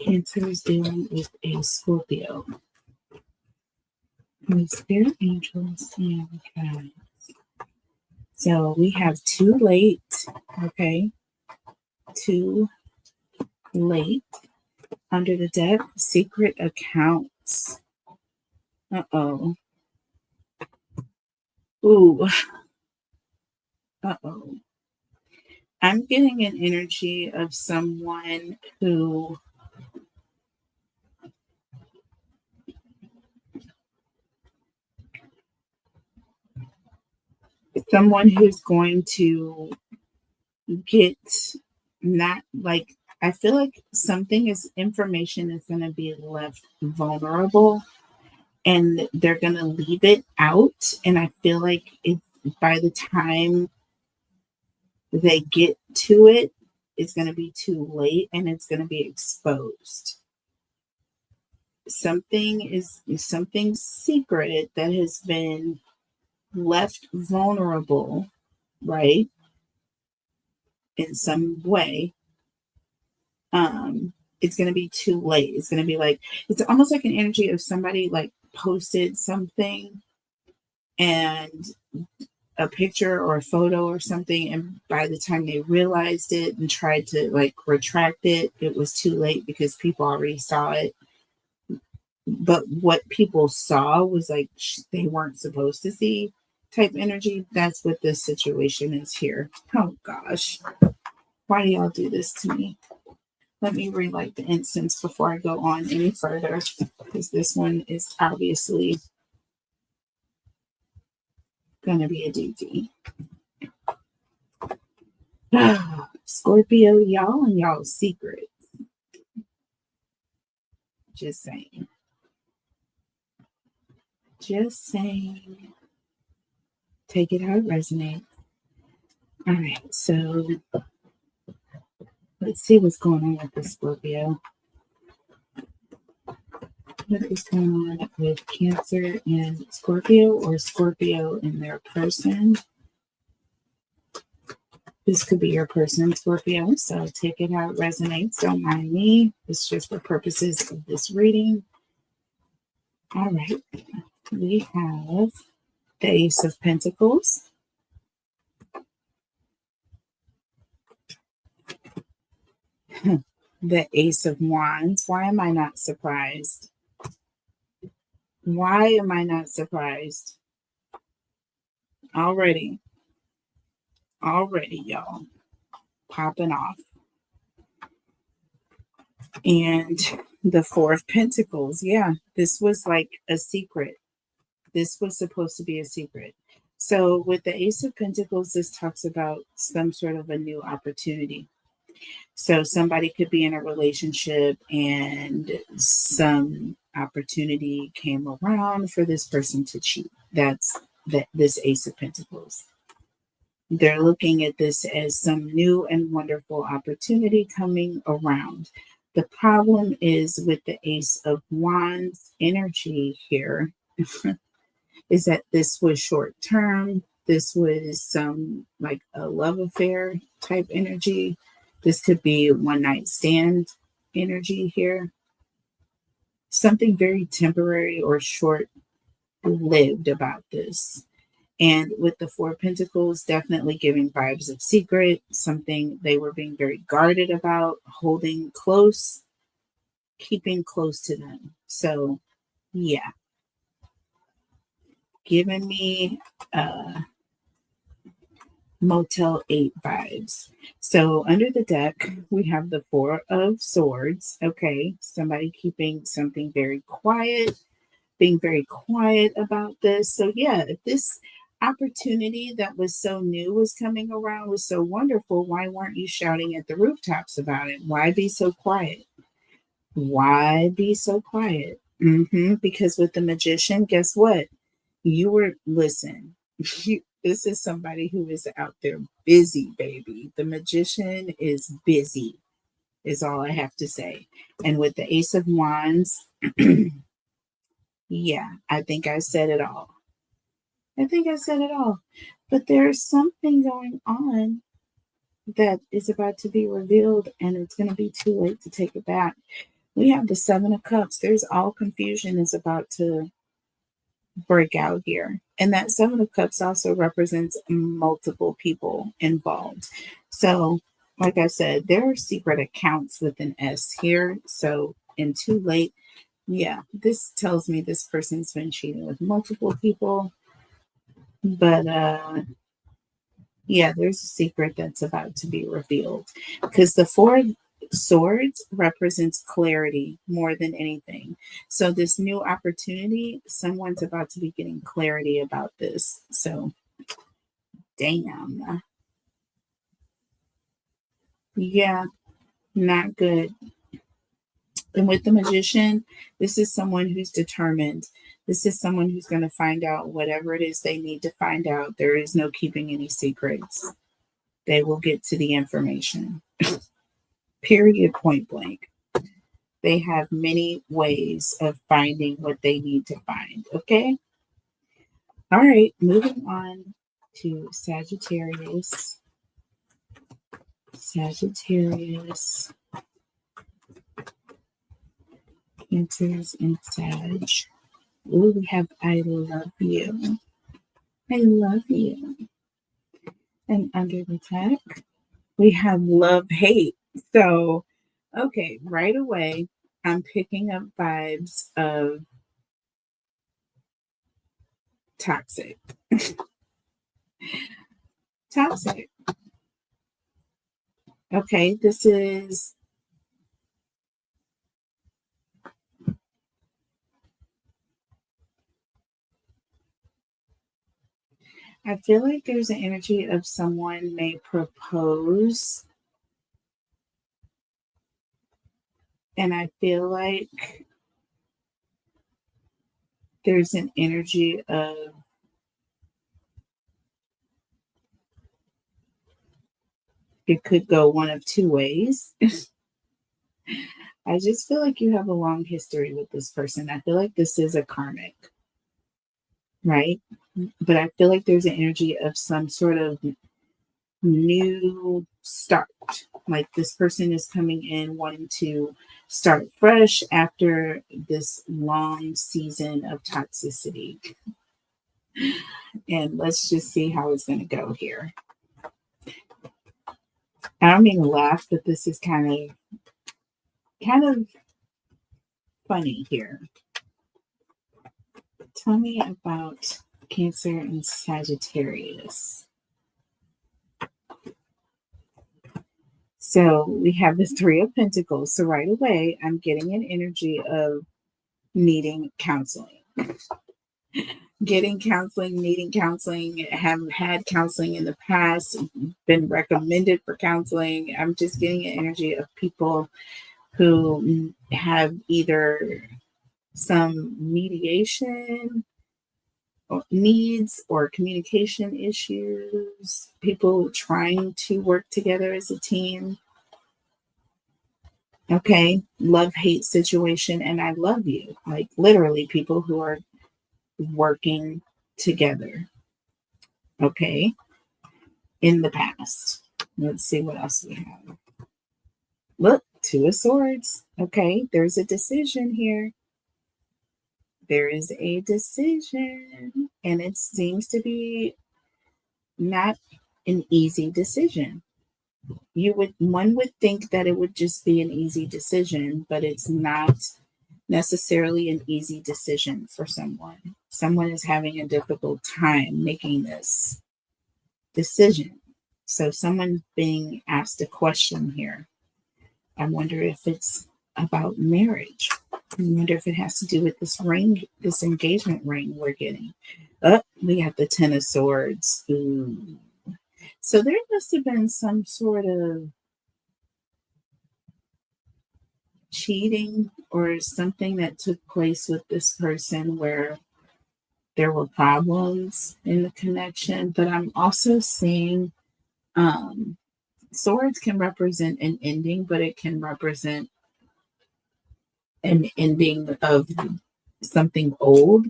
Cancer is dealing with a Scorpio. My spirit angels and guides. So we have too late. Okay. Too late. Under the deck, secret accounts. Uh-oh. Ooh. Uh-oh. I'm getting an energy of someone who's going to get, not like, I feel like information is going to be left vulnerable, and they're going to leave it out. And I feel like by the time they get to it, it's going to be too late and it's going to be exposed. Something secret that has been left vulnerable, right? in some way, it's going to be too late. It's going to be like, it's almost like an energy of somebody like posted something and a picture or a photo or something, and by the time they realized it and tried to like retract it, it was too late because people already saw it. But what people saw was like they weren't supposed to see type energy. That's what this situation is here. Oh gosh, why do y'all do this to me? Let me relight the incense before I go on any further, because this one is obviously going to be a doozy. Scorpio, y'all and y'all's secrets. Just saying. Just saying. Take it how it resonates. All right, so let's see what's going on with the Scorpio. What is going on with Cancer and Scorpio, or Scorpio in their person? This could be your person, Scorpio, so take it how it resonates. Don't mind me. It's just for purposes of this reading. All right. We have the Ace of Pentacles. The Ace of Wands. Why am I not surprised? Why am I not surprised? Already, y'all. Popping off. And the Four of Pentacles. Yeah, this was like a secret. This was supposed to be a secret. So with the Ace of Pentacles, this talks about some sort of a new opportunity. So somebody could be in a relationship and some opportunity came around for this person to cheat. That's this Ace of Pentacles. They're looking at this as some new and wonderful opportunity coming around. The problem is with the Ace of Wands energy here is that this was short term. This was some like a love affair type energy. This could be one night stand energy here. Something very temporary or short lived about this. And with the Four of Pentacles, definitely giving vibes of secret, something they were being very guarded about, holding close, keeping close to them. So, yeah. Giving me Motel 8 vibes. So under the deck, we have the Four of Swords. Okay, somebody keeping something very quiet, being very quiet about this. So yeah, if this opportunity that was so new was coming around, was so wonderful, why weren't you shouting at the rooftops about it? Why be so quiet? Why be so quiet? Because with the Magician, guess what? Listen, this is somebody who is out there busy, baby. The Magician is busy, is all I have to say. And with the Ace of Wands, yeah, I think I said it all. But there's something going on that is about to be revealed, and it's going to be too late to take it back. We have the Seven of Cups. There's all confusion is about to break out here. And that Seven of Cups also represents multiple people involved. So, like I said, there are secret accounts with an S here. So, in too late, yeah, this tells me this person's been cheating with multiple people. But yeah, there's a secret that's about to be revealed, because the Four of Swords represents clarity more than anything. So this new opportunity, someone's about to be getting clarity about this. So damn. Yeah, not good. And with the Magician, this is someone who's determined. This is someone who's going to find out whatever it is they need to find out. There is no keeping any secrets. They will get to the information. Period, point blank. They have many ways of finding what they need to find. Okay. All right. Moving on to Sagittarius. Sagittarius, Cancers, and Sag. Ooh, we have I love you. I love you. And under the deck, we have love, hate. So, okay, right away, I'm picking up vibes of toxic. Toxic. Okay, this is I feel like there's an energy of someone may propose, and I feel like there's an energy of it could go one of two ways. I just feel like you have a long history with this person. I feel like this is a karmic, right? But I feel like there's an energy of some sort of new start. Like this person is coming in wanting to start fresh after this long season of toxicity. And let's just see how it's going to go here. I don't mean to laugh, but this is kind of funny here. Tell me about Cancer and Sagittarius. So we have the Three of Pentacles. So right away, I'm getting an energy of needing counseling. Getting counseling, needing counseling, have had counseling in the past, been recommended for counseling. I'm just getting an energy of people who have either some mediation needs or communication issues, people trying to work together as a team. Okay, love-hate situation, and I love you. Like literally people who are working together. Okay, in the past. Let's see what else we have. Look, Two of Swords. Okay, there's a decision here. There is a decision, and it seems to be not an easy decision. One would think that it would just be an easy decision, but it's not necessarily an easy decision for someone. Someone is having a difficult time making this decision. So someone's being asked a question here. I wonder if it's about marriage. I wonder if it has to do with this ring, this engagement ring we're getting. Oh, we have the Ten of Swords. Ooh. So there must have been some sort of cheating or something that took place with this person where there were problems in the connection. But I'm also seeing swords can represent an ending, but it can represent an ending of something old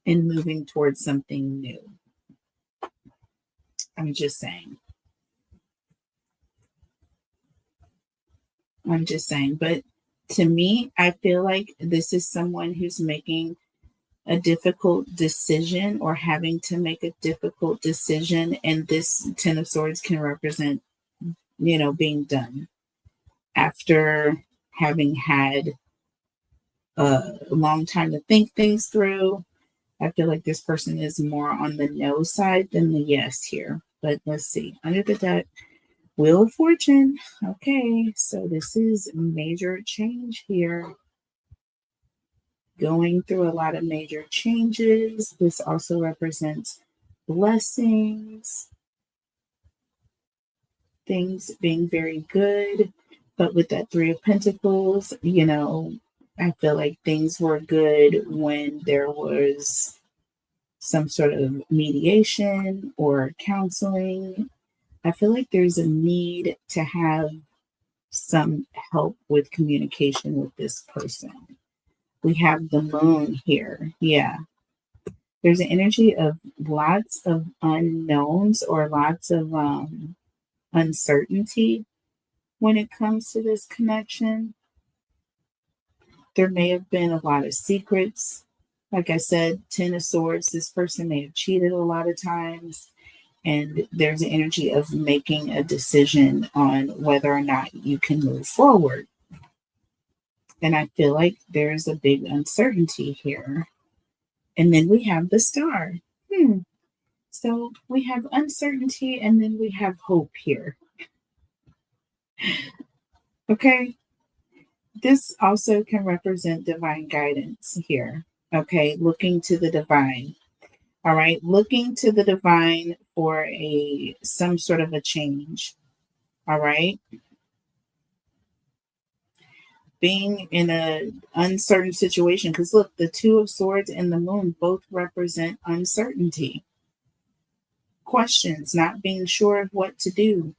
and moving towards something new. I'm just saying. But to me, I feel like this is someone who's making a difficult decision or having to make a difficult decision. And this Ten of Swords can represent, being done after having had a long time to think things through. I feel like this person is more on the no side than the yes here. But let's see. Under the deck, Wheel of Fortune. Okay, so this is major change here. Going through a lot of major changes. This also represents blessings. Things being very good. But with that Three of Pentacles, I feel like things were good when there was some sort of mediation or counseling. I feel like there's a need to have some help with communication with this person. We have the Moon here. Yeah. There's an energy of lots of unknowns or lots of uncertainty when it comes to this connection. There may have been a lot of secrets. Like I said, Ten of Swords, this person may have cheated a lot of times. And there's an energy of making a decision on whether or not you can move forward. And I feel like there's a big uncertainty here. And then we have the Star. So we have uncertainty and then we have hope here. Okay. This also can represent divine guidance here. Okay. Looking to the divine. All right. Looking to the divine for some sort of a change. All right. Being in an uncertain situation. Because look, the Two of Swords and the Moon both represent uncertainty. Questions, not being sure of what to do.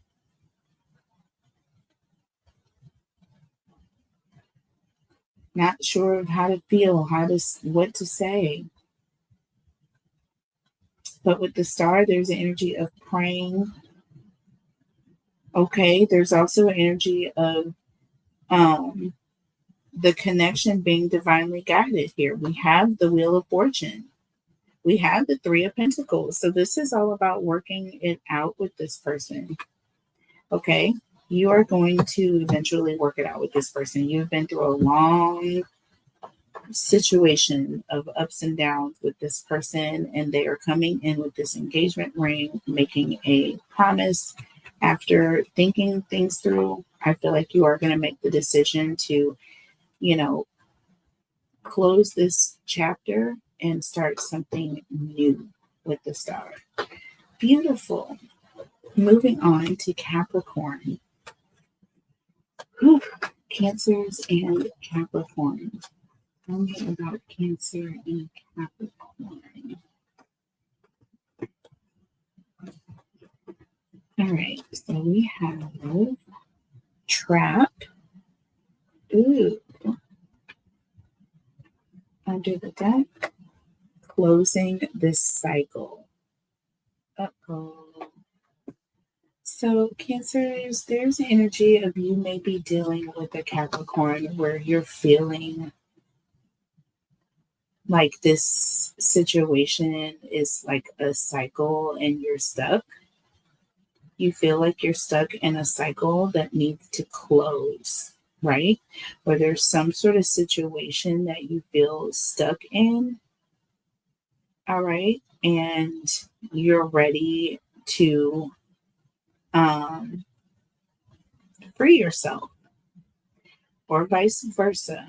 Not sure of how to feel, what to say. But with the Star, there's an energy of praying. Okay, there's also an energy of the connection being divinely guided here. We have the Wheel of Fortune. We have the Three of Pentacles. So this is all about working it out with this person. Okay, you are going to eventually work it out with this person. You've been through a long situation of ups and downs with this person, and they are coming in with this engagement ring, making a promise. After thinking things through, I feel like you are going to make the decision to, close this chapter and start something new with the Star. Beautiful. Moving on to Capricorn. Cancers and Capricorn. Tell me about Cancer and Capricorn. All right, so we have Trap. Ooh. Under the deck. Closing this cycle. Uh-oh. So Cancers, there's an energy of you may be dealing with a Capricorn where you're feeling like this situation is like a cycle and you're stuck. You feel like you're stuck in a cycle that needs to close, right? Or there's some sort of situation that you feel stuck in. All right. And you're ready to free yourself, or vice versa.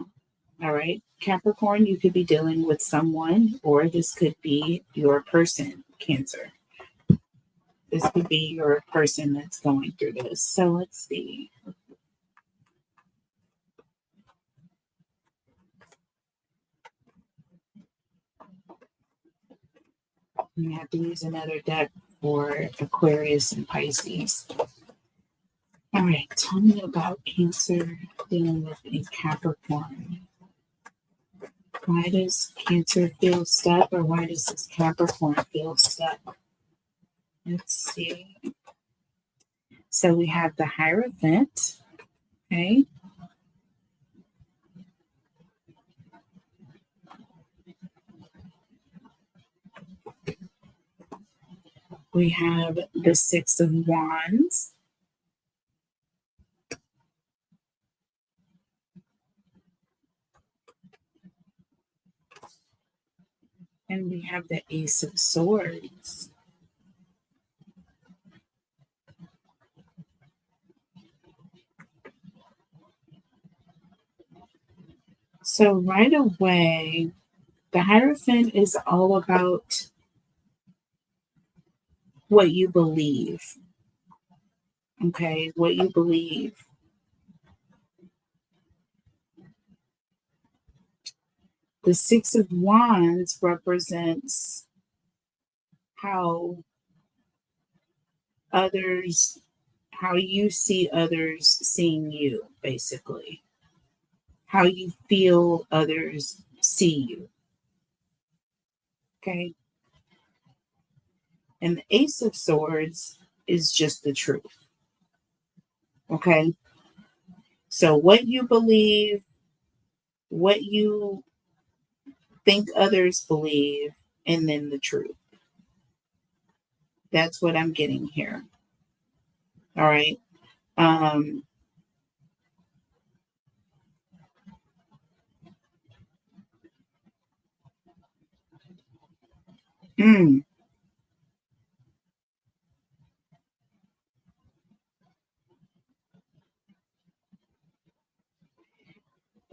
All right. Capricorn, you could be dealing with someone, or this could be your person, Cancer. This could be your person that's going through this. So let's see. You have to use another deck for Aquarius and Pisces. All right. Tell me about Cancer dealing with a Capricorn. Why does Cancer feel stuck, or why does this Capricorn feel stuck? Let's see. So we have the Hierophant. Okay. We have the Six of Wands. And we have the Ace of Swords. So right away, the Hierophant is all about what you believe. Okay, what you believe. The Six of Wands represents how you see others seeing you, basically. How you feel others see you. Okay. And the Ace of Swords is just the truth. Okay. So what you believe, what you think others believe, and then the truth. That's what I'm getting here. All right. Um, mm,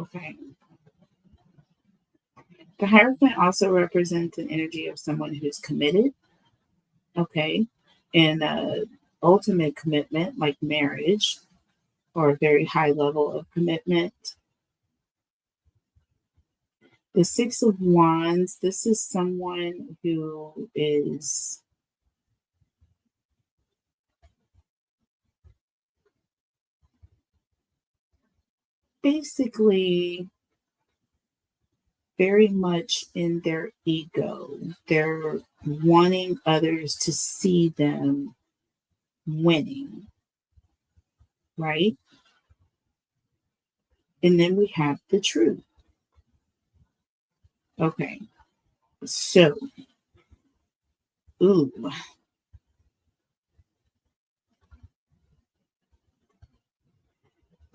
okay. The Hierophant also represents an energy of someone who's committed, okay, and ultimate commitment, like marriage, or a very high level of commitment. The Six of Wands, this is someone who is basically very much in their ego. They're wanting others to see them winning, right? And then we have the truth. Okay. So, ooh,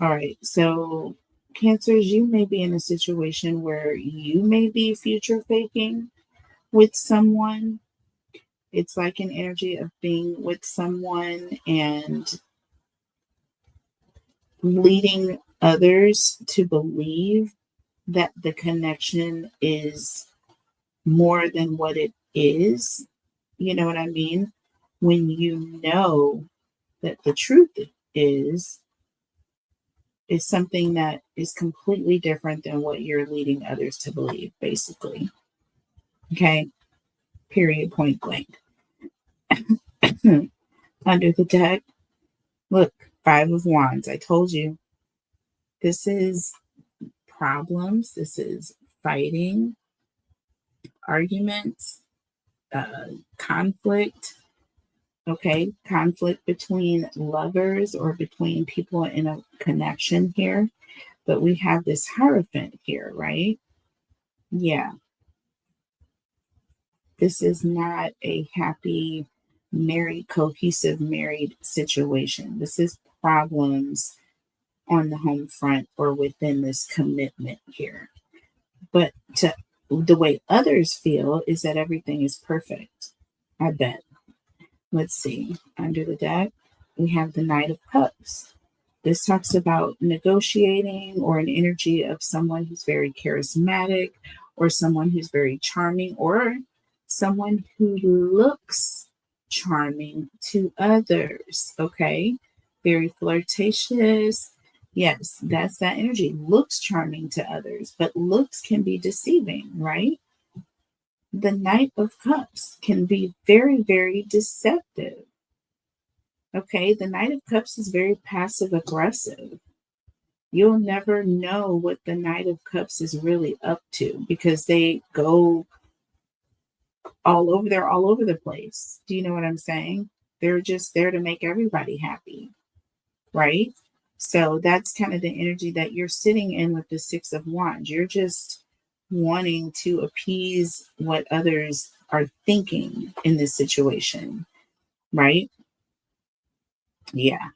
all right. So, Cancers, you may be in a situation where you may be future faking with someone. It's like an energy of being with someone and leading others to believe that the connection is more than what it is. You know what I mean? When you know that the truth is is something that is completely different than what you're leading others to believe, basically. Okay? Period, point blank. Under the deck, look, Five of Wands. I told you this is problems, this is fighting, arguments, conflict. Okay, conflict between lovers or between people in a connection here. But we have this Hierophant here, right? Yeah, this is not a happy, married, cohesive married situation. This is problems on the home front or within this commitment here. But the way others feel is that everything is perfect. I bet. Let's see. Under the deck, we have the Knight of Cups. This talks about negotiating or an energy of someone who's very charismatic or someone who's very charming or someone who looks charming to others. Okay. Very flirtatious. Yes, that's that energy. Looks charming to others, but looks can be deceiving, right? The Knight of Cups can be very, very deceptive. Okay, the Knight of Cups is very passive aggressive. You'll never know what the Knight of Cups is really up to because they go all over, they're all over the place. Do you know what I'm saying? They're just there to make everybody happy, right? So that's kind of the energy that you're sitting in with the Six of Wands. You're just wanting to appease what others are thinking in this situation, right? Yeah.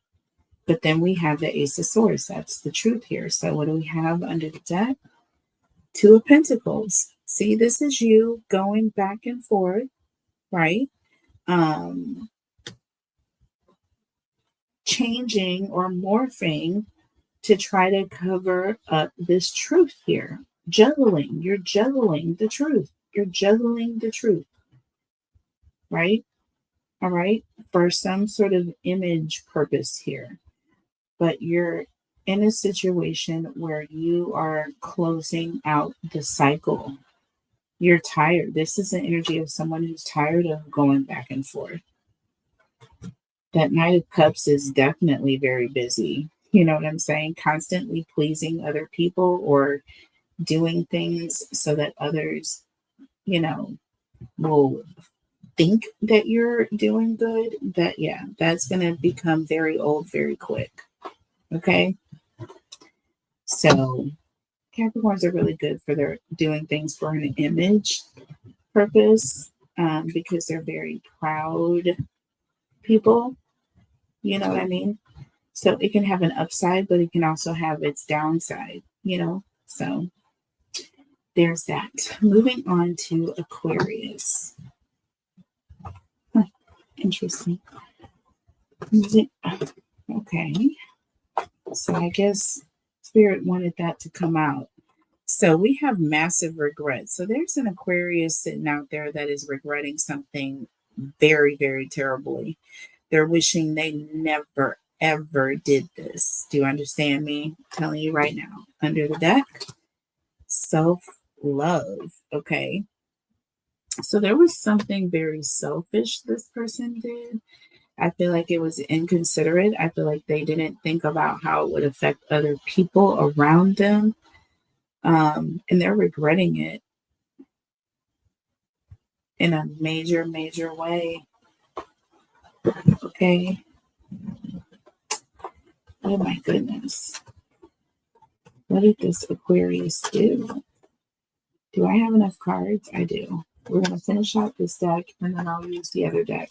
But then we have the Ace of Swords. That's the truth here. So what do we have under the deck? Two of Pentacles. See, this is you going back and forth, right? Changing or morphing to try to cover up this truth here. Juggling. You're juggling the truth. You're juggling the truth, right? All right. For some sort of image purpose here. But you're in a situation where you are closing out the cycle. You're tired. This is the energy of someone who's tired of going back and forth. That Knight of Cups is definitely very busy. You know what I'm saying? Constantly pleasing other people or doing things so that others, you know, will think that you're doing good. That, yeah, that's going to become very old very quick. Okay. So Capricorns are really good for their doing things for an image purpose, because they're very proud people. You know what I mean? So it can have an upside, but it can also have its downside, So there's that. Moving on to Aquarius. Interesting. Okay. So I guess Spirit wanted that to come out. So we have massive regret. So there's an Aquarius sitting out there that is regretting something very, very terribly. They're wishing they never, ever did this. Do you understand me? I'm telling you right now. Under the deck, self-love. Okay. So there was something very selfish this person did. I feel like it was inconsiderate. I feel like they didn't think about how it would affect other people around them. And they're regretting it in a major, major way. Okay. Oh my goodness. What did this Aquarius do? Do I have enough cards? I do. We're going to finish out this deck, and then I'll use the other deck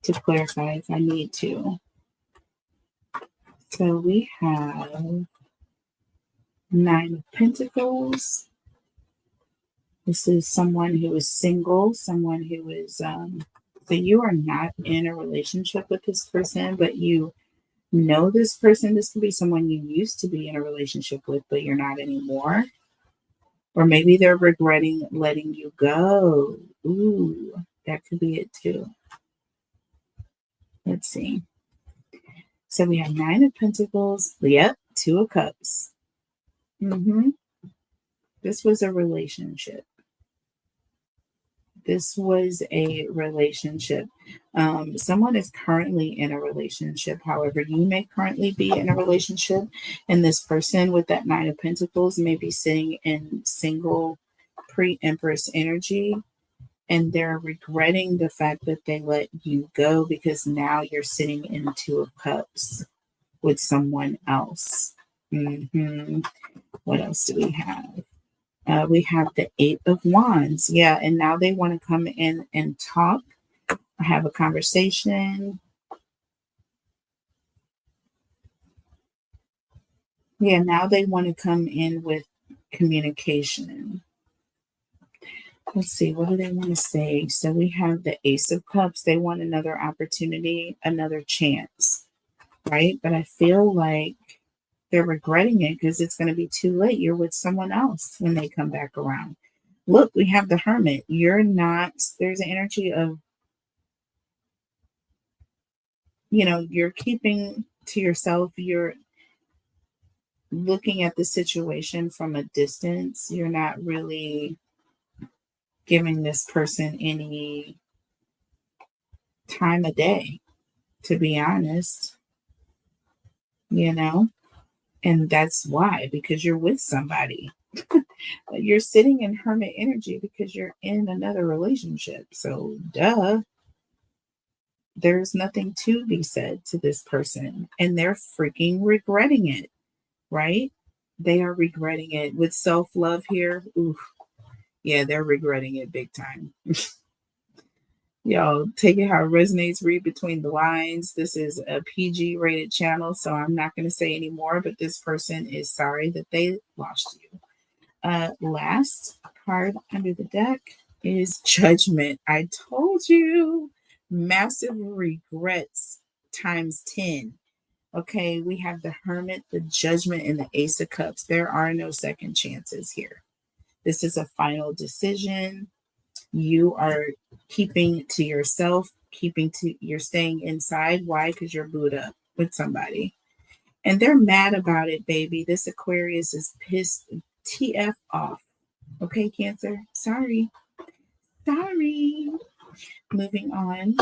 to clarify if I need to. So we have 9 of Pentacles. This is someone who is single, someone who is, so you are not in a relationship with this person, but you know this person. This could be someone you used to be in a relationship with, but you're not anymore. Or maybe they're regretting letting you go. Ooh, that could be it too. Let's see. So we have 9 of Pentacles. Yep, 2 of Cups. This was a relationship. This was a relationship. Someone is currently in a relationship. However, you may currently be in a relationship, and this person with that 9 of Pentacles may be sitting in single pre-Empress energy, and they're regretting the fact that they let you go because now you're sitting in 2 of Cups with someone else. What else do we have? We have the 8 of Wands. Yeah, and now they want to come in and talk, have a conversation. Yeah, now they want to come in with communication. Let's see, what do they want to say? So we have the Ace of Cups. They want another opportunity, another chance, right? But I feel like they're regretting it because it's going to be too late. You're with someone else when they come back around. Look, we have the Hermit. You're not, there's an energy of, you're keeping to yourself. You're looking at the situation from a distance. You're not really giving this person any time of day, to be honest, and that's why, because you're with somebody. You're sitting in Hermit energy because you're in another relationship. So, duh. There's nothing to be said to this person, and they're freaking regretting it, right? They are regretting it. With self-love here, ooh, yeah, they're regretting it big time. Y'all, take it how it resonates, read between the lines. This is a PG rated channel, so I'm not going to say any more, but this person is sorry that they lost you. Last card under the deck is Judgment. I told you, massive regrets times 10. Okay, we have the Hermit, the Judgment, and the Ace of Cups. There are no second chances here. This is a final decision. You are keeping to yourself, you're staying inside. Why? Because you're booed up with somebody. And they're mad about it, baby. This Aquarius is pissed TF off. Okay, Cancer? Sorry. Moving on.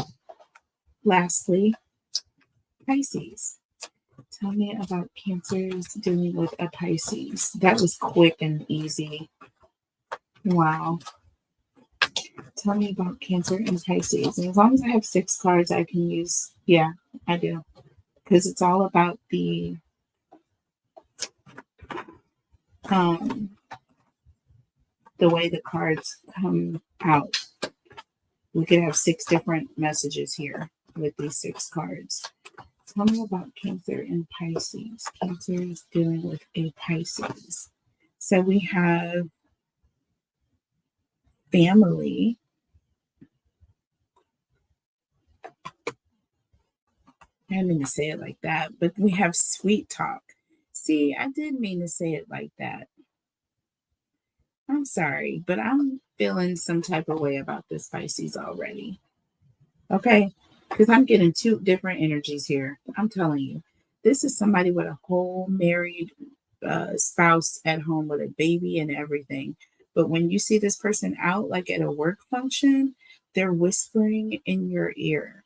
Lastly, Pisces. Tell me about Cancers dealing with a Pisces. That was quick and easy. Wow. Tell me about Cancer and Pisces. And as long as I have 6 cards I can use, yeah, I do. Because it's all about the the way the cards come out. We could have 6 different messages here with these 6 cards. Tell me about Cancer and Pisces. Cancer is dealing with a Pisces. So we have family. I didn't mean to say it like that, but we have sweet talk. See, I did mean to say it like that. I'm sorry, but I'm feeling some type of way about this Pisces already. Okay? Because I'm getting 2 different energies here. I'm telling you. This is somebody with a whole married spouse at home with a baby and everything. But when you see this person out, like at a work function, they're whispering in your ear.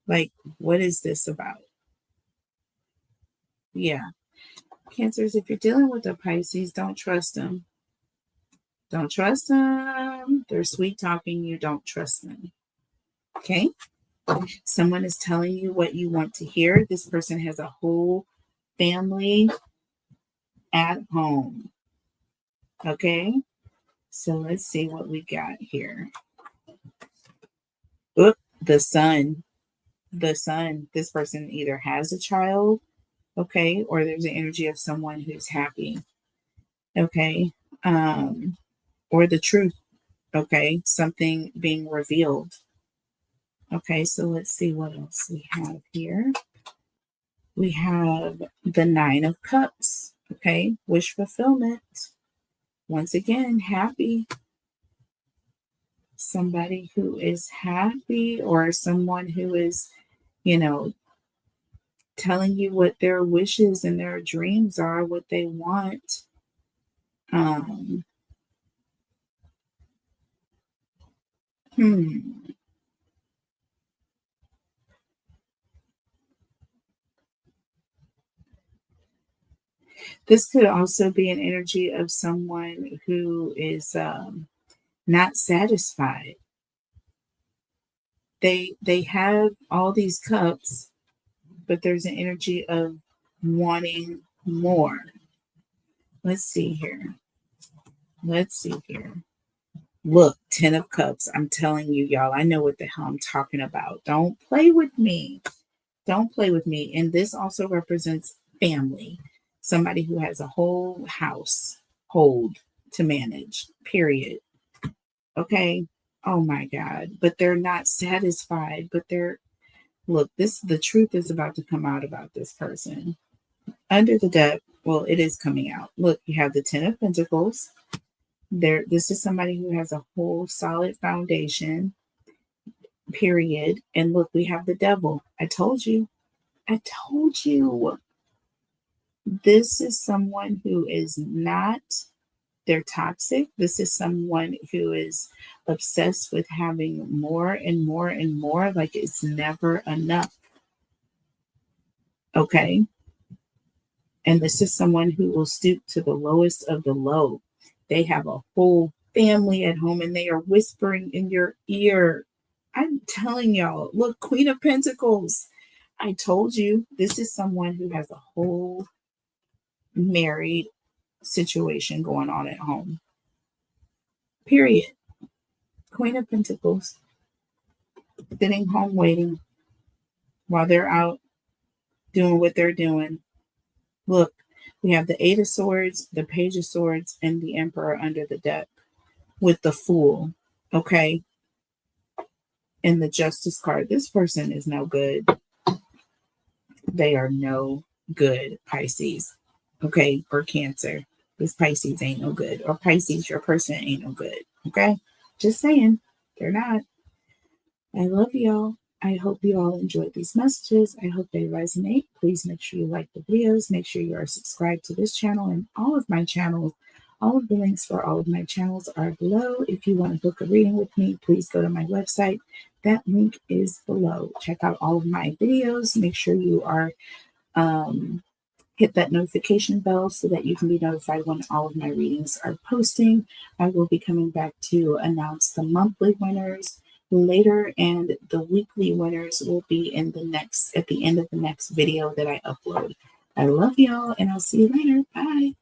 Like, what is this about? Yeah. Cancers, if you're dealing with a Pisces, don't trust them. Don't trust them. They're sweet talking you. Don't trust them. Okay? Someone is telling you what you want to hear. This person has a whole family at home. Okay? So let's see what we got here. Oop, the sun. The sun. This person either has a child, okay, or there's an energy of someone who's happy. Okay? Or the truth. Okay? Something being revealed. Okay, so let's see what else we have here. We have the 9 of Cups. Okay, wish fulfillment. Once again, happy. Somebody who is happy, or someone who is, telling you what their wishes and their dreams are, what they want. This could also be an energy of someone who is not satisfied. They have all these cups, but there's an energy of wanting more. Let's see here. Look, 10 of Cups. I'm telling you, y'all, I know what the hell I'm talking about. Don't play with me. Don't play with me. And this also represents family. Somebody who has a whole household to manage, period. Okay? Oh my God. But they're not satisfied. But look, the truth is about to come out about this person. Under the deck, well, it is coming out. Look, you have the 10 of Pentacles. This is somebody who has a whole solid foundation, period. And look, we have the Devil. I told you. This is someone who is not, they're toxic. This is someone who is obsessed with having more and more and more, like it's never enough. Okay? And this is someone who will stoop to the lowest of the low. They have a whole family at home and they are whispering in your ear. I'm telling y'all, look, Queen of Pentacles. I told you, this is someone who has a whole married situation going on at home. Period. Queen of Pentacles. Sitting home waiting while they're out doing what they're doing. Look, we have the 8 of Swords, the Page of Swords, and the Emperor under the deck with the Fool. Okay? And the Justice card. This person is no good. They are no good, Pisces. Okay? Or Cancer. This Pisces ain't no good. Or Pisces, your person ain't no good. Okay? Just saying. They're not. I love y'all. I hope you all enjoyed these messages. I hope they resonate. Please make sure you like the videos. Make sure you are subscribed to this channel and all of my channels. All of the links for all of my channels are below. If you want to book a reading with me, please go to my website. That link is below. Check out all of my videos. Make sure you are hit that notification bell so that you can be notified when all of my readings are posting. I will be coming back to announce the monthly winners later, and the weekly winners will be at the end of the next video that I upload. I love y'all, and I'll see you later. Bye.